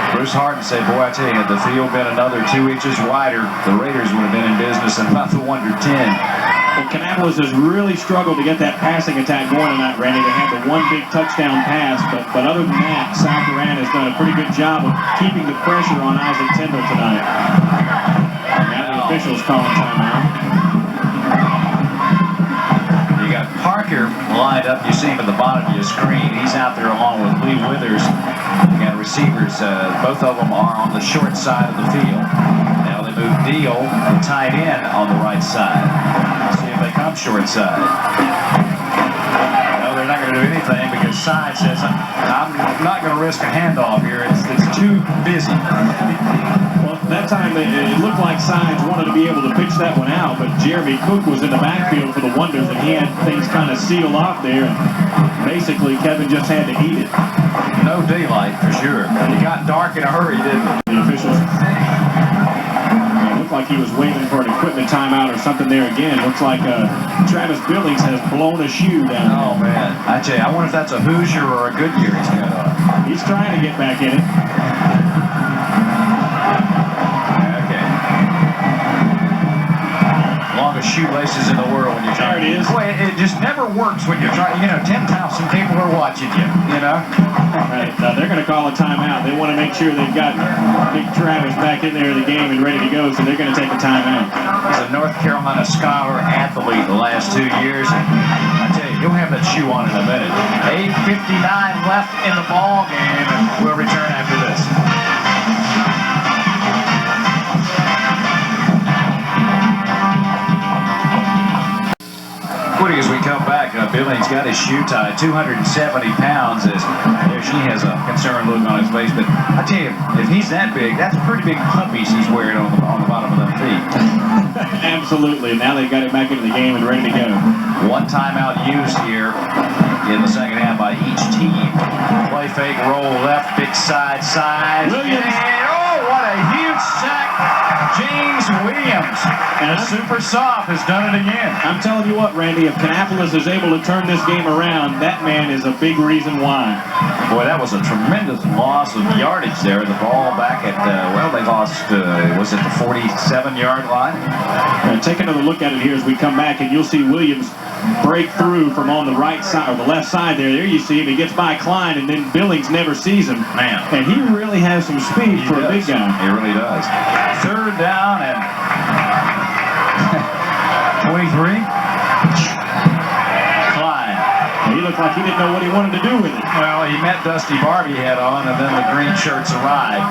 Bruce Harden said, boy, I tell you, had the field been another 2 inches wider, the Raiders would have been in business in about the 1-10. Well, Kannapolis has really struggled to get that passing attack going tonight, Randy. They had the one big touchdown pass, but other than that, South Moran has done a pretty good job of keeping the pressure on Isaac Tyndall tonight. Now the officials calling timeout. You got Parker lined up. You see him at the bottom of your screen. He's out there along with Lee Withers. You got receivers. Both of them are on the short side of the field. Now they move Deal, the tight end, on the right side. See if they come short side. No, they're not going to do anything because Side says, I'm not going to risk a handoff here. It's too busy. Well, that time it looked like Sides wanted to be able to pitch that one out, but Jeremy Cook was in the backfield for the Wonders, and he had things kind of sealed off there. And basically, Kevin just had to eat it. No daylight for sure. It got dark in a hurry, didn't it? The officials. It looked like he was waiting for an equipment timeout or something there again. Looks like Travis Billings has blown a shoe down. Oh man, I tell you, I wonder if that's a Hoosier or a Goodyear he's got on. He's trying to get back in it. Okay. Longest shoelaces in the world when you're trying. There it is. Boy, it just never works when you're trying. 10,000 people are watching you. Right. They're going to call a timeout. They want to make sure they've got Big Travis back in there in the game and ready to go, so they're going to take a timeout. He's a North Carolina scholar athlete the last 2 years. I tell you, he'll have that shoe on in a minute. 8:59 left in the ball game, and we'll return after this. Woody, as we come back, Billings got his shoe tied, 270 pounds. There she has a concerned look on his face. But I tell you, if he's that big, that's pretty big puppies he's wearing on the bottom of them feet. Absolutely. Now they've got it back into the game and ready to go. One timeout used here in the second half by each team. Play fake, roll left, big side. Williams. Oh, what a huge sack. James Williams. And Super Soft has done it again. I'm telling you what, Randy, if Kannapolis is able to turn this game around, that man is a big reason why. Boy, that was a tremendous loss of yardage there. The ball back at, they lost, was it the 47-yard line? Take another look at it here as we come back, and you'll see Williams break through from on the right side, or the left side there. There you see him. He gets by Klein, and then Billings never sees him. Man. And he really has some speed for a big guy. He really does. Third down and 23. Klein. He looked like he didn't know what he wanted to do with it. Well, he met Dusty Barbie head on, and then the green shirts arrived.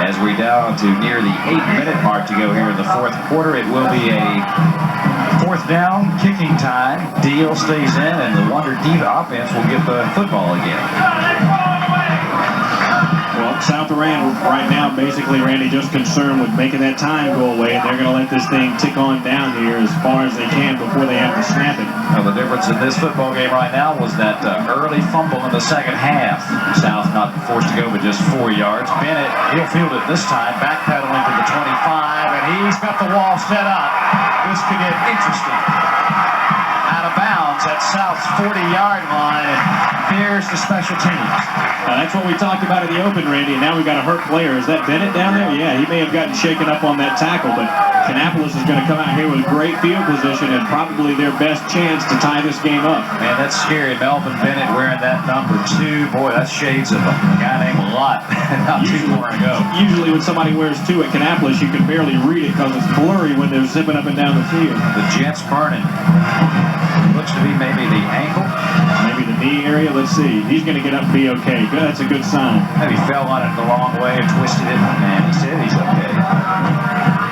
As we down to near the 8-minute mark to go here in the fourth quarter, it will be a fourth down, kicking time. Deal stays in, and the Wonder Diva offense will get the football again. Well, South Moran right now, basically, Randy, just concerned with making that time go away, and they're going to let this thing tick on down here as far as they can before they have to snap it. Well, the difference in this football game right now was that early fumble in the second half. South not forced to go but just 4 yards. Bennett, he'll field it this time, backpedaling to the 25, and he got the wall set up. This could get interesting. Out of bounds at South's 40-yard line. And there's the special teams. That's what we talked about in the open, Randy, and now we've got a hurt player. Is that Bennett down there? Yeah, he may have gotten shaken up on that tackle, but Kannapolis is going to come out here with great field position and probably their best chance to tie this game up. Man, that's scary. Melvin Bennett wearing that number 2. Boy, that's shades of a guy named Lot not too far ago. Usually when somebody wears 2 at Kannapolis, you can barely read it because it's blurry when they're zipping up and down the field. The Jets burning. Looks to be maybe the ankle. Maybe the knee area. Let's see. He's going to get up and be okay. Good. That's a good sign. Maybe fell on it the wrong way and twisted it, and he said he's okay.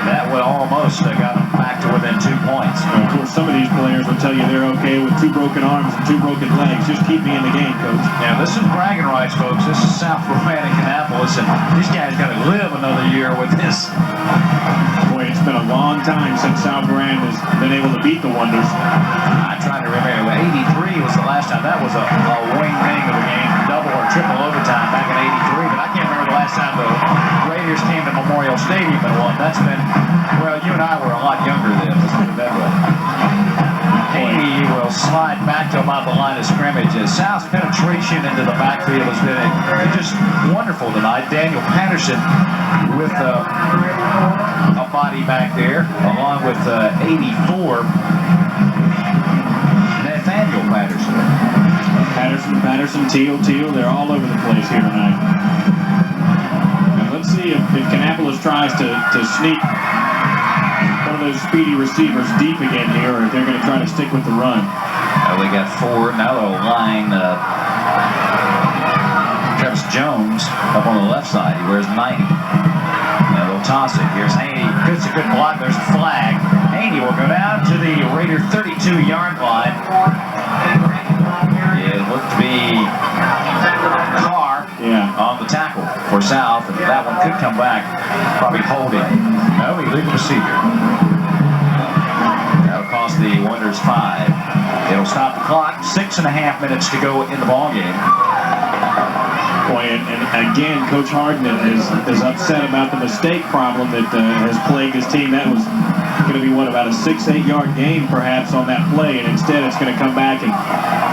That would almost got him back to within 2 points. Of course, some of these players will tell you they're okay with 2 broken arms and 2 broken legs. Just keep me in the game, Coach. Now, this is bragging rights, folks. This is South Rowan and Kannapolis, and these guys got to live another year with this. Boy, it's been a long time since South Rowan has been able to beat the Wonders. I'm trying to remember. 83 was the last time. That was a wing-wing of a game, double or triple overtime back in 83, but I can't remember the last time the Raiders came to Memorial Stadium and won. That's been, well, you and I were a lot younger then. Let's put it that way. Haney will slide back to about the line of scrimmage. South's penetration into the backfield has been just wonderful tonight. Daniel Patterson with a body back there, along with 84. Nathaniel Patterson. Patterson, Teal, they're all over the place here tonight. Now let's see if Kannapolis tries to sneak one of those speedy receivers deep again here, or if they're going to try to stick with the run. They got 4. Now they'll line Travis Jones up on the left side. He wears 90. Now they'll toss it. Here's Haney. It's a good block. There's a flag. Haney will go down to the Raider 32-yard line. It looked to be Carr on the tackle for South. And that one could come back. Probably holding. No, illegal procedure. That'll cost the Wonders 5. It'll stop the clock. 6.5 minutes to go in the ballgame. Boy, and again, Coach Harden is upset about the mistake problem that has plagued his team. That was going to be, about a 6-8-yard gain perhaps on that play, and instead it's going to come back and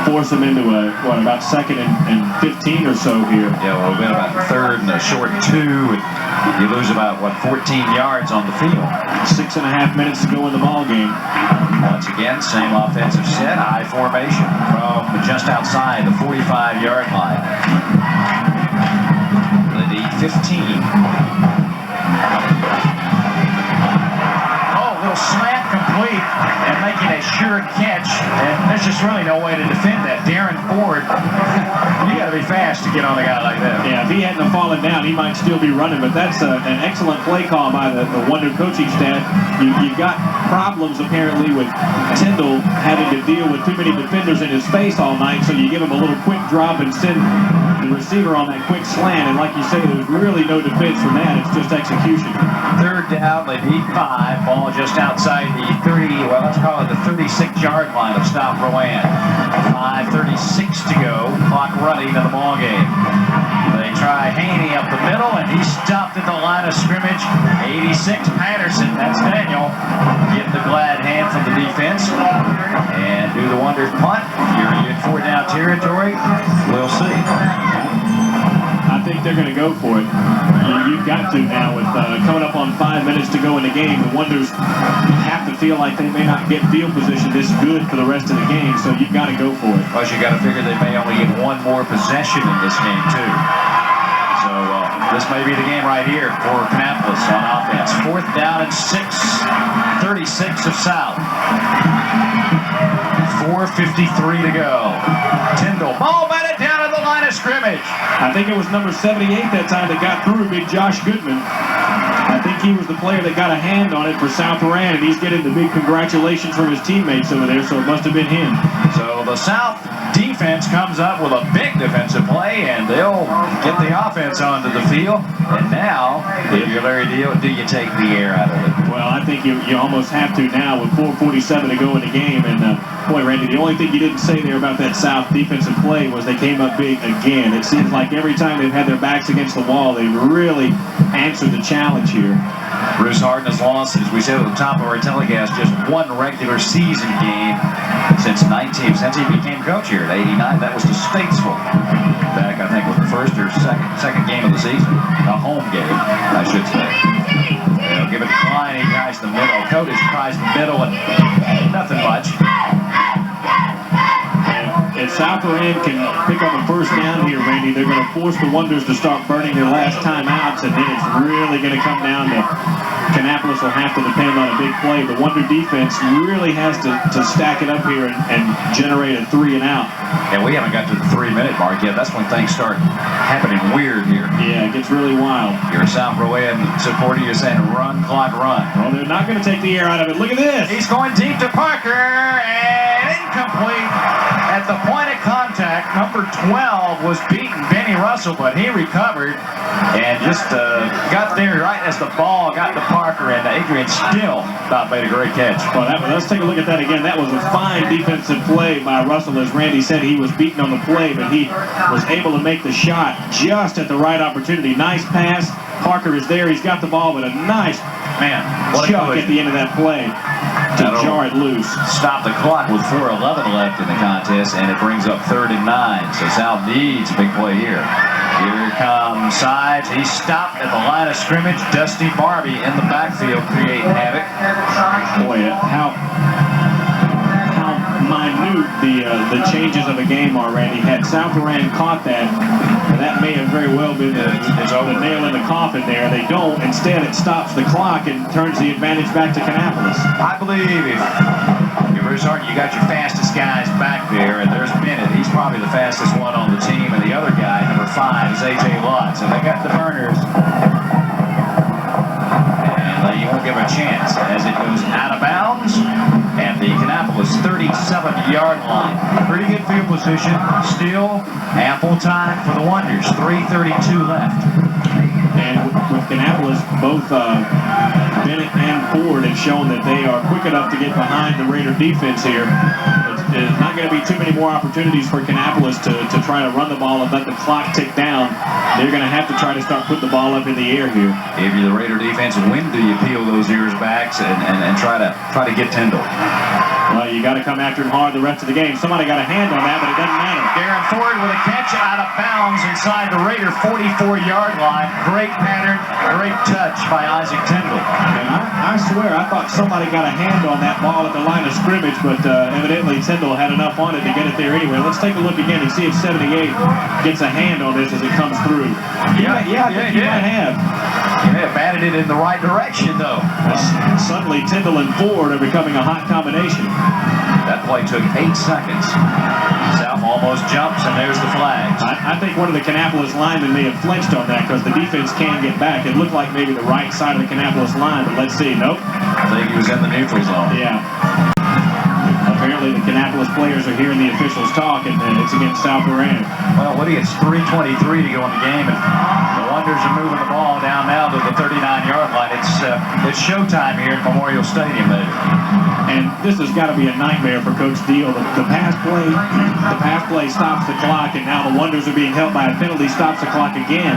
force them into about 2nd and 15 or so here. Yeah, well, we've been about 3rd and a short 2, and you lose about, 14 yards on the field. 6.5 minutes to go in the ball game. Once again, same offensive set, high formation from just outside the 45-yard line. The 15. Slant complete and making a sure catch, and there's just really no way to defend that. Darren Ford, you got to be fast to get on a guy like that. Yeah, if he hadn't fallen down, he might still be running, but that's an excellent play call by the Wonder coaching staff. You've got problems apparently with Tyndall having to deal with too many defenders in his face all night, so you give him a little quick drop and send the receiver on that quick slant, and like you say, there's really no defense from that. It's just execution. 3rd down, they need 5. Ball just outside the 30, well, let's call it the 36-yard line of South Rowan. 5:36 to go. Clock running in the ball game. They try Haney up the middle, and he's stopped at the line of scrimmage. 86 Patterson, that's Daniel, getting the glad hand from the defense. And do the Wonders punt. You're in 4-down territory. We'll see. I think they're going to go for it. You've got to now with coming up on 5 minutes to go in the game. The Wonders have to feel like they may not get field position this good for the rest of the game, so you've got to go for it. Plus, you got to figure they may only get 1 more possession in this game, too. So this may be the game right here for Kannapolis on offense. 4th down and 6. 36 of South. 4:53 to go. Tyndall, ball batted down at the line of scrimmage. I think it was number 78 that time that got through, big Josh Goodman. I think he was the player that got a hand on it for South Rowan, and he's getting the big congratulations from his teammates over there, so it must have been him. So the South defense comes up with a big defensive play, and they'll get the offense onto the field. And now, if you're Larry Deal, do you take the air out of it? Well, I think you almost have to now with 4:47 to go in the game. And boy, Randy, the only thing you didn't say there about that South defensive play was they came up big again. It seems like every time they've had their backs against the wall, they've really answered the challenge here. Bruce Harden has lost, as we said at the top of our telecast, just one regular season game since he became coach here in '89. That was to Statesville. Back, I think, was the first or second game of the season. A home game, I should say. They'll give it to Klein. He tries the middle. Codish tries the middle, and nothing much. If South End can pick up a first down here, Randy, they're going to force the Wonders to start burning their last timeouts, and then it's really going to come down to Kannapolis will have to depend on a big play. The Wonder defense really has to stack it up here and generate a 3 and out. And we haven't got to the 3-minute mark yet. That's when things start happening weird here. Yeah, it gets really wild. Your South Rowan supporter, you're saying run, clock, run. Well, they're not going to take the air out of it. Look at this. He's going deep to Parker, and incomplete. At the point of contact, number 12 was beating Benny Russell, but he recovered and just got there right as the ball got to Parker, and Adrian still about made a great catch. Well, let's take a look at that again. That was a fine defensive play by Russell. As Randy said, he was beaten on the play, but he was able to make the shot just at the right opportunity. Nice pass. Parker is there. He's got the ball, but a nice chuck at the end of that play to jar it loose. Stop the clock with 4:11 left in the contest, and it brings up 3rd and 9. So South needs a big play here. Here comes Sides. He's stopped at the line of scrimmage. Dusty Barbie in the backfield creating havoc. Boy, how minute the changes of a game are, Randy. Had South End caught that may have very well been the nail in the coffin there. They don't. Instead, it stops the clock and turns the advantage back to Kannapolis. I believe if you're Bruce Harden, you got your fastest guys back there, and there's Bennett. He's probably the fastest one on the team, and the other guy, number 5, is A.J. Lott. So they got the burners. And you won't give a chance as it goes out of bounds at the Kannapolis 37-yard line. Pretty good field position. Still ample time for the Wonders. 3:32 left. And with Kannapolis, both Bennett and Ford have shown that they are quick enough to get behind the Raider defense here. There's not going to be too many more opportunities for Kannapolis to try to run the ball and let the clock tick down. They're going to have to try to start putting the ball up in the air here. If you're the Raider defense, when do you peel those ears back and try to get Tyndall? Well, you got to come after him hard the rest of the game. Somebody got a hand on that, but it doesn't matter. Darren Ford with a catch out of bounds inside the Raider 44-yard line. Great pattern, great touch by Isaac Tyndall. And I swear, I thought somebody got a hand on that ball at the line of scrimmage, but evidently Tyndall had enough on it to get it there anyway. Let's take a look again and see if 78 gets a hand on this as it comes through. I think he might have. He may have batted it in the right direction, though. Suddenly, Tyndall and Ford are becoming a hot combination. That play took 8 seconds. South almost jumps, and there's the flag. I think one of the Kannapolis linemen may have flinched on that because the defense can get back. It looked like maybe the right side of the Kannapolis line, but let's see. Nope. I think he was in the neutral zone. Yeah. Apparently the Kannapolis players are hearing the officials talk, and it's against South End. Well, Woody, it's 3:23 to go in the game, and the Wonders are moving the ball down now to the 39-yard line. It's showtime here at Memorial Stadium. And this has got to be a nightmare for Coach Deal. The pass play stops the clock, and now the Wonders are being held by a penalty, stops the clock again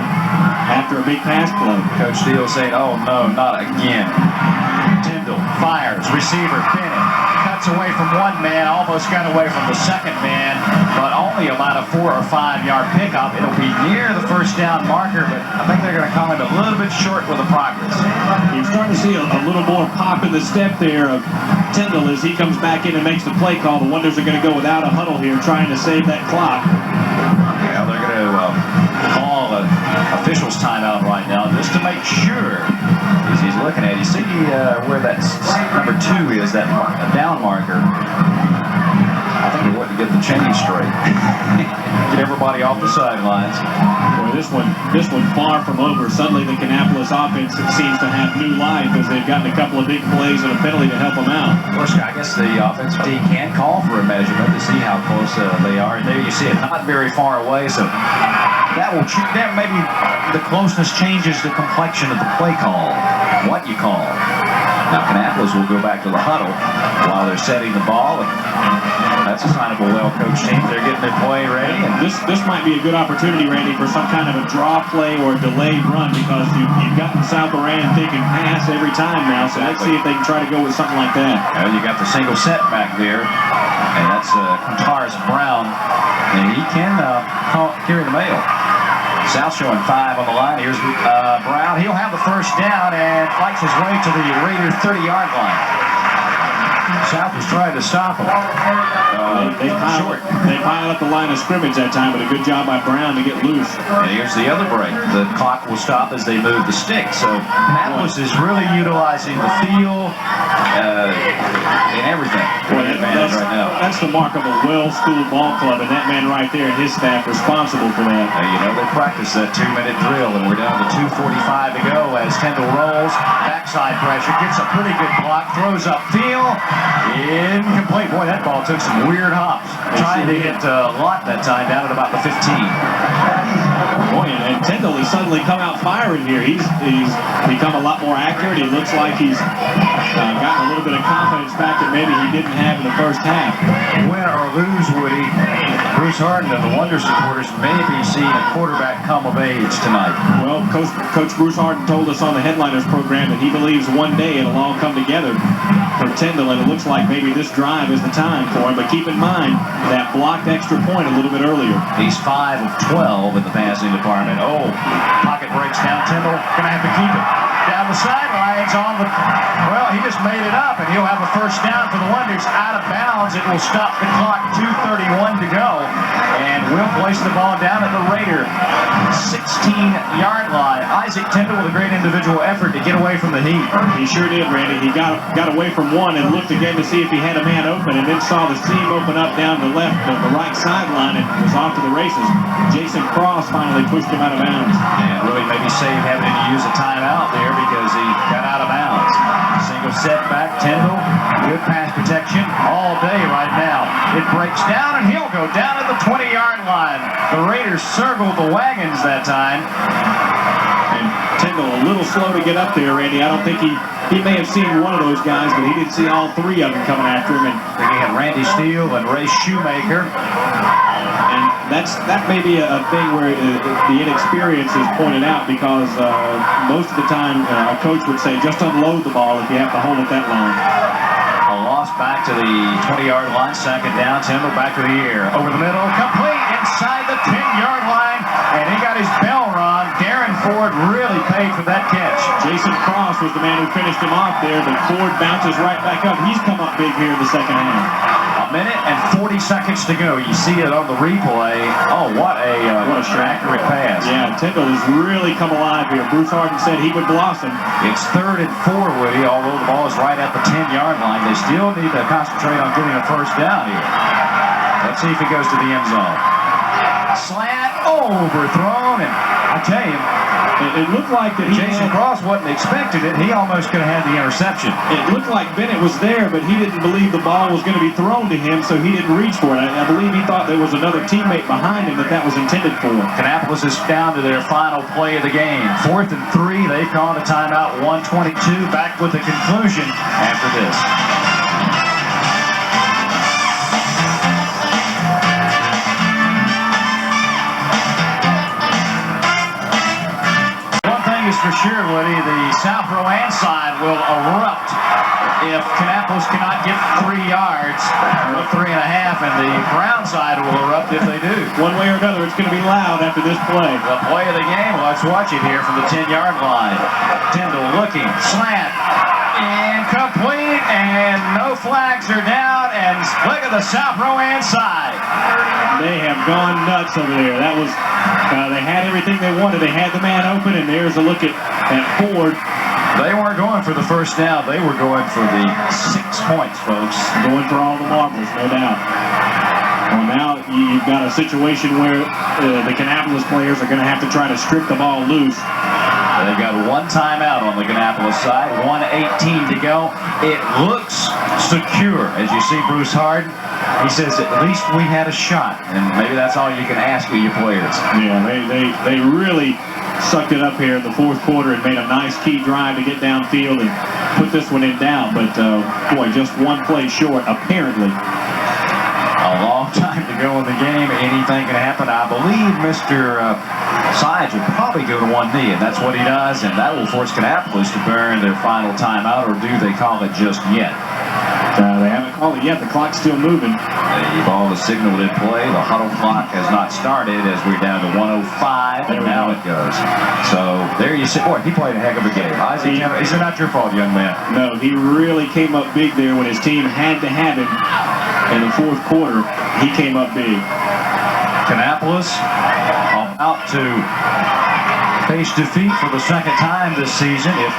after a big pass play. Coach Deal saying, "Oh no, not again." Tyndall fires, receiver Bennett cuts away from one man, almost got away from the second man, but only about a 4 or 5 yard pickup. It'll be near the first down marker, but I think they're going to call it a little bit short with the progress. You're starting to see a little more pop in the step there of Tyndall as he comes back in and makes the play call. The Wonders are going to go without a huddle here, trying to save that clock. Yeah, they're going to call an official's timeout right now just to make sure. He's looking at it. You see where that number 2 is, that down marker. I think they want to get the chain straight. Get everybody off the sidelines. Boy, this one far from over. Suddenly the Kannapolis offense seems to have new life as they've gotten a couple of big plays and a penalty to help them out. Of course, I guess the offensive team can call for a measurement to see how close they are. And there you see it not very far away, so that maybe the closeness changes the complexion of the play call, what you call. Now Kannapolis will go back to the huddle while they're setting the ball. And that's a sign of a well-coached team. They're getting their play ready. And This might be a good opportunity, Randy, for some kind of a draw play or a delayed run, because you've gotten South Moran thinking pass every time now. So let's see if they can try to go with something like that. you got the single set back there, and that's Quintaris Brown, and he can carry the mail. South showing 5 on the line. Here's Brown. He'll have the first down and fights his way to the Raider 30-yard line. South was trying to stop him. They pile up the line of scrimmage that time, but a good job by Brown to get loose. And here's the other break. The clock will stop as they move the stick. So Kannapolis is really utilizing the feel and everything. That's the mark of a well-schooled ball club, and that man right there and his staff responsible for that. They practice that 2-minute drill, and we're down to 2:45 to go as Tyndall rolls. Backside pressure, gets a pretty good block, throws upfield. Incomplete. Boy, that ball took some weird hops. Trying to hit Lott that time down at about the 15. Boy, and Tyndall has suddenly come out firing here. He's become a lot more accurate. He looks like he's gotten a little bit of confidence back that maybe he didn't have in the first half. Win or lose, Woody, Bruce Harden and the Wonder supporters may be seeing a quarterback come of age tonight. Well, Coach Bruce Harden told us on the Headliners program that he believes one day it'll all come together for Tyndall, and it looks like maybe this drive is the time for him. But keep in mind that blocked extra point a little bit earlier. He's 5 of 12 in the passing department. Oh, pocket breaks down. Tyndall gonna have to keep it. Down the sidelines on the, well, he just made it up, and he'll have a first down for the Wonders. Out of bounds. It will stop the clock. 2:31 to go, and we'll place the ball down at the Raider 16-yard line. Isaac Tyndall with a great individual effort to get away from the heat. He sure did, Randy. He got away from one and looked again to see if he had a man open, and then saw the seam open up down the left, the right sideline, and was off to the races. Jason Cross finally pushed him out of bounds. And really maybe saved having to use a timeout there because he got out of bounds. Single setback, Tyndall, good pass protection all day right now. It breaks down, and he'll go down at the 20-yard line. The Raiders circled the wagons that time. And Tyndall a little slow to get up there, Randy. I don't think he may have seen one of those guys, but he didn't see all 3 of them coming after him. And I think he had Randy Steele and Ray Shoemaker. And that may be a thing where the inexperience is pointed out, because most of the time a coach would say just unload the ball if you have to hold it that long. A loss back to the 20-yard line, 2nd down. Tyndall back to the air. Over the middle, complete inside the 10-yard line, and he got his bell rung. Darren Ford really paid for that catch. Jason Cross was the man who finished him off there, but Ford bounces right back up. He's come up big here in the second half. A minute and 40 seconds to go. You see it on the replay. Oh, what a accurate pass. Yeah, Tyndall has really come alive here. Bruce Harden said he would blossom. It's 3rd and 4, Woody, although the ball is right at the 10-yard line. They still need to concentrate on getting a first down here. Let's see if it goes to the end zone. Slant, overthrown, and I tell you, it looked like that Jason Cross wasn't expecting it. He almost could have had the interception. It looked like Bennett was there, but he didn't believe the ball was going to be thrown to him, so he didn't reach for it. I believe he thought there was another teammate behind him that was intended for. Kannapolis is down to their final play of the game. 4th and 3. They've called a timeout. 1:22. Back with the conclusion after this. For sure, Woody, the South Rowan side will erupt if Kannapolis cannot get 3 yards, or 3.5, and the Brown side will erupt if they do. One way or another, it's going to be loud after this play. The play of the game, let's watch it here from the 10-yard line. Tyndall looking, slant, incomplete, and no flags are down, and look at the South Rowan side. They have gone nuts over there. That was, they had everything they wanted. They had the man open, and there's a look at Ford. They weren't going for the first down. They were going for the 6 points, folks. Going for all the marbles, no doubt. Well, now you've got a situation where the Kannapolis players are going to have to try to strip the ball loose. They've got 1 timeout on the Kannapolis side, 1:18 to go. It looks secure, as you see Bruce Harden. He says, at least we had a shot, and maybe that's all you can ask of your players. Yeah, they really sucked it up here in the 4th quarter and made a nice key drive to get downfield, and put this one in down, but boy, just one play short, apparently. A long time to go in the game. Anything can happen. I believe Mr. Sides will probably go to one knee, and that's what he does, and that will force Kannapolis to burn their final timeout, or do they call it just yet? They haven't called it yet. The clock's still moving. The ball is signaled in play. The huddle clock has not started as we're down to 1:05, and now it goes. So there you sit. Boy, he played a heck of a game. Isaac, is it not your fault, young man? No, he really came up big there when his team had to have him in the fourth quarter. He came up big. Kannapolis about to face defeat for the second time this season if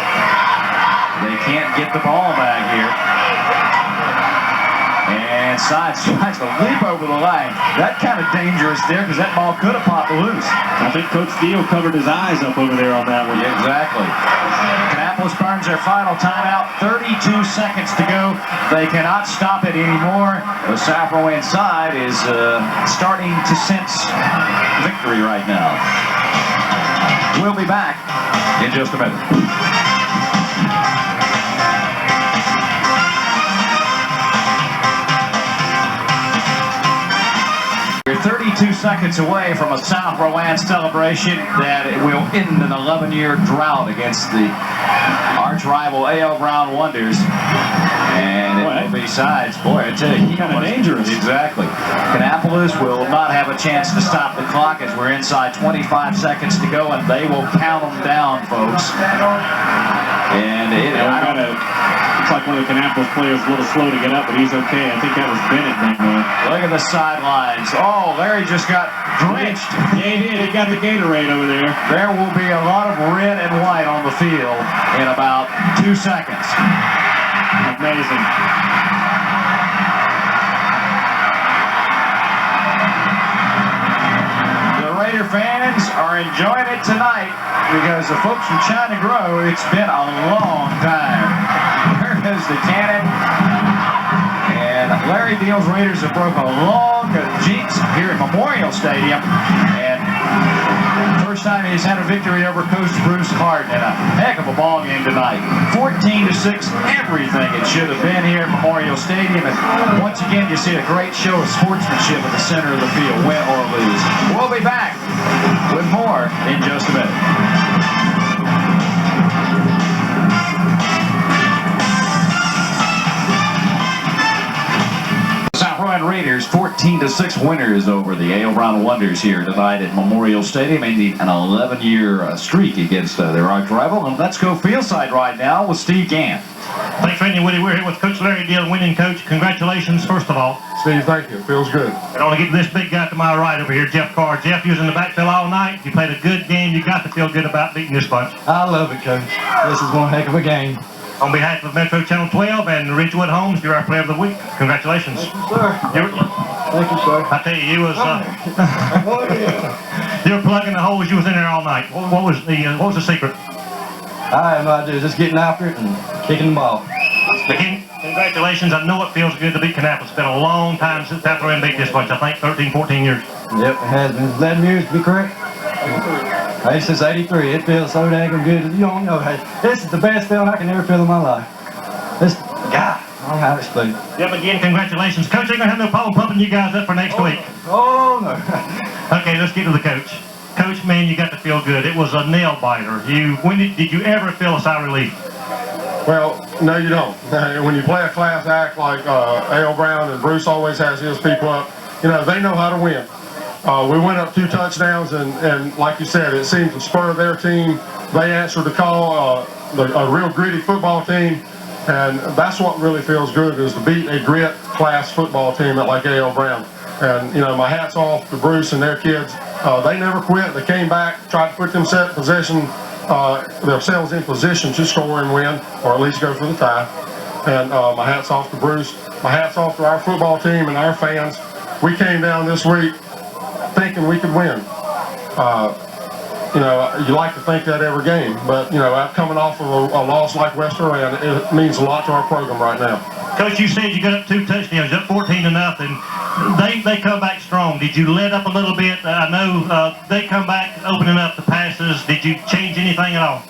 they can't get the ball back here. And Sides tries to leap over the line. That kind of dangerous there because that ball could have popped loose. I think Coach Steele covered his eyes up over there on that one. Yeah, exactly. Kannapolis burns their final timeout. 32 seconds to go. They cannot stop it anymore. The South Rowan side is starting to sense victory right now. We'll be back in just a minute. We're 32 seconds away from a South Rowan celebration that will end an 11-year drought against the arch-rival A.L. Brown Wonders. And it will be Sides. Boy, I tell you, kind of dangerous. Exactly. Kannapolis will not have a chance to stop the clock as we're inside 25 seconds to go, and they will count them down, folks. And looks like one of the Kannapolis players a little slow to get up, but he's okay. I think that was Bennett back there. Look at the sidelines. Oh, Larry just got drenched. Yeah, he did. He got the Gatorade over there. There will be a lot of red and white on the field in about 2 seconds. Amazing. The Raider fans are enjoying it tonight because the folks from China Grow, it's been a long time. There is the cannon. And Larry Beal's Raiders have broken a long jinx here at Memorial Stadium. And first time he's had a victory over Coach Bruce Hart in a heck of a ball game tonight. 14-6, everything it should have been here at Memorial Stadium. And once again, you see a great show of sportsmanship at the center of the field, win or lose. We'll be back with more in just a minute. Raiders 14-6 winners over the A.L. Brown Wonders here tonight at Memorial Stadium, ending an 11-year streak against their arch rival. And let's go fieldside right now with Steve Gant. Thanks, Randy Woody. We're here with Coach Larry Deal, winning coach. Congratulations, first of all. Steve, thank you. Feels good. And I want to get this big guy to my right over here, Jeff Carr. Jeff, you was in the backfield all night. You played a good game. You got to feel good about beating this bunch. I love it, Coach. This is one heck of a game. On behalf of Metro Channel 12 and Ridgewood Homes, you're our player of the week. Congratulations. Thank you, sir. Thank you, sir. I tell you, you was you were plugging the holes. You was in there all night. What was the secret? I have no idea. Just getting after it and kicking the ball. Again, congratulations. I know it feels good to beat Kannapolis. It's been a long time since South Rowan beat this bunch. I think 13, 14 years. Yep, it has been 11 years to be correct. Hey, since '83, it feels so dang good. You don't know. Hey, this is the best feeling I can ever feel in my life. This, God, I don't know how to explain it. Yep, again, congratulations. Coach, ain't gonna have no problem pumping you guys up for next week. Oh, no. Okay, let's get to the coach. Coach, man, you got to feel good. It was a nail biter. Did you ever feel a sigh of relief? Well, no, you don't. When you play a class act like A.L. Brown, and Bruce always has his people up, you know, they know how to win. We went up 2 touchdowns, and like you said, it seemed to spur their team. They answered the call, a real gritty football team, and that's what really feels good, is to beat a grit class football team like A.L. Brown. And, you know, my hat's off to Bruce and their kids. They never quit. They came back, tried to put themselves in position to score and win, or at least go for the tie. And my hat's off to Bruce. My hat's off to our football team and our fans. We came down this week thinking we could win. You know, you like to think that every game, but, you know, coming off of a loss like West Rowan, it means a lot to our program right now. Coach, you said you got up 2 touchdowns, up 14-0. They come back strong. Did you let up a little bit? I know they come back opening up the passes. Did you change anything at all?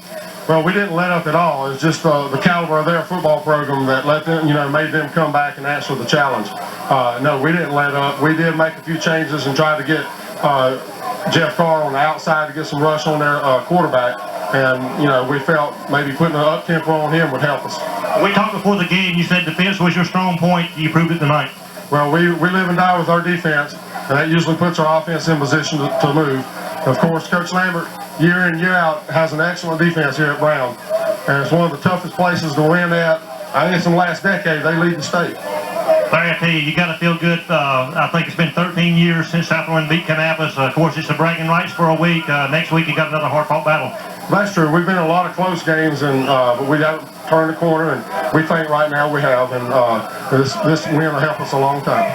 Well, we didn't let up at all. It was just the caliber of their football program that let them, made them come back and answer the challenge. No, we didn't let up. We did make a few changes and try to get Jeff Carr on the outside to get some rush on their quarterback. And, we felt maybe putting an up-tempo on him would help us. We talked before the game. You said defense was your strong point. You proved it tonight. Well, we live and die with our defense, and that usually puts our offense in position to move. Of course, Coach Lambert, year in, year out, has an excellent defense here at Brown. And it's one of the toughest places to win at. I think it's in the last decade they lead the state. Larry, I tell you, you got to feel good. I think it's been 13 years since South Rowan beat Kannapolis. Of course, it's the bragging rights for a week. Next week, you got another hard-fought battle. That's true. We've been in a lot of close games, and but we got to turn the corner, and we think right now we have. And this win will help us a long time.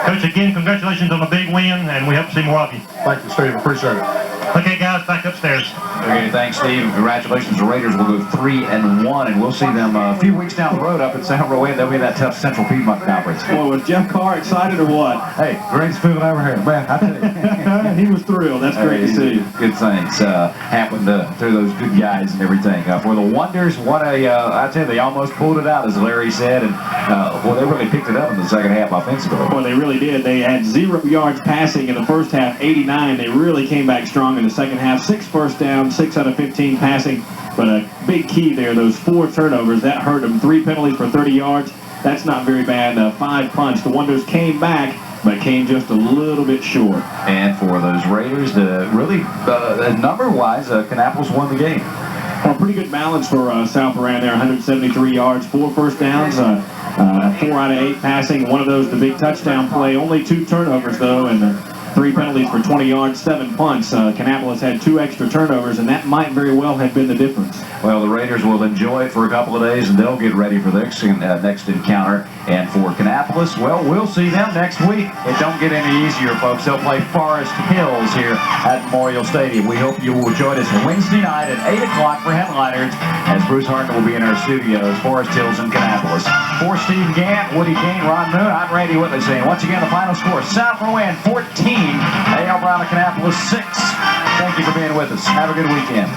Coach, again, congratulations on the big win, and we hope to see more of you. Thank you, Steve. Appreciate it. Okay, guys, back upstairs. Okay, thanks, Steve. Congratulations. The Raiders will go 3-1, and we'll see them a few weeks down the road up at San Rowan. They'll be in that tough Central Piedmont Conference. Boy, was Jeff Carr excited or what? Hey, greatest feeling I ever had, man. I tell you. He was thrilled. That's great to see. Good things happened through those good guys and everything. For the Wonders, I tell you, they almost pulled it out, as Larry said, and they really picked it up in the second half offensively. Boy, they really did. They had 0 yards passing in the first half, 89. They really came back strong in the second half. 6 first downs, 6 out of 15 passing. But a big key there, those 4 turnovers, that hurt them. 3 penalties for 30 yards. That's not very bad. 5 punts. The Wonders came back, but came just a little bit short. And for those Raiders, number-wise, Kannapolis won the game. Well, pretty good balance for South Rowan there. 173 yards, 4 first downs, 4 out of 8 passing. One of those, the big touchdown play. Only 2 turnovers, though, and 3 penalties for 20 yards, 7 punts. Kannapolis had 2 extra turnovers, and that might very well have been the difference. Well, the Raiders will enjoy it for a couple of days, and they'll get ready for their next encounter. And for Kannapolis, well, we'll see them next week. It don't get any easier, folks. They'll play Forest Hills here at Memorial Stadium. We hope you will join us Wednesday night at 8 o'clock for headliners, as Bruce Harden will be in our studios, Forest Hills and Kannapolis. For Steve Gant, Woody Kane, Ron Moon, I'm Randy Whitley saying, once again, the final score, South Rowan 14, A.L. Brown of Kannapolis 6. Thank you for being with us. Have a good weekend.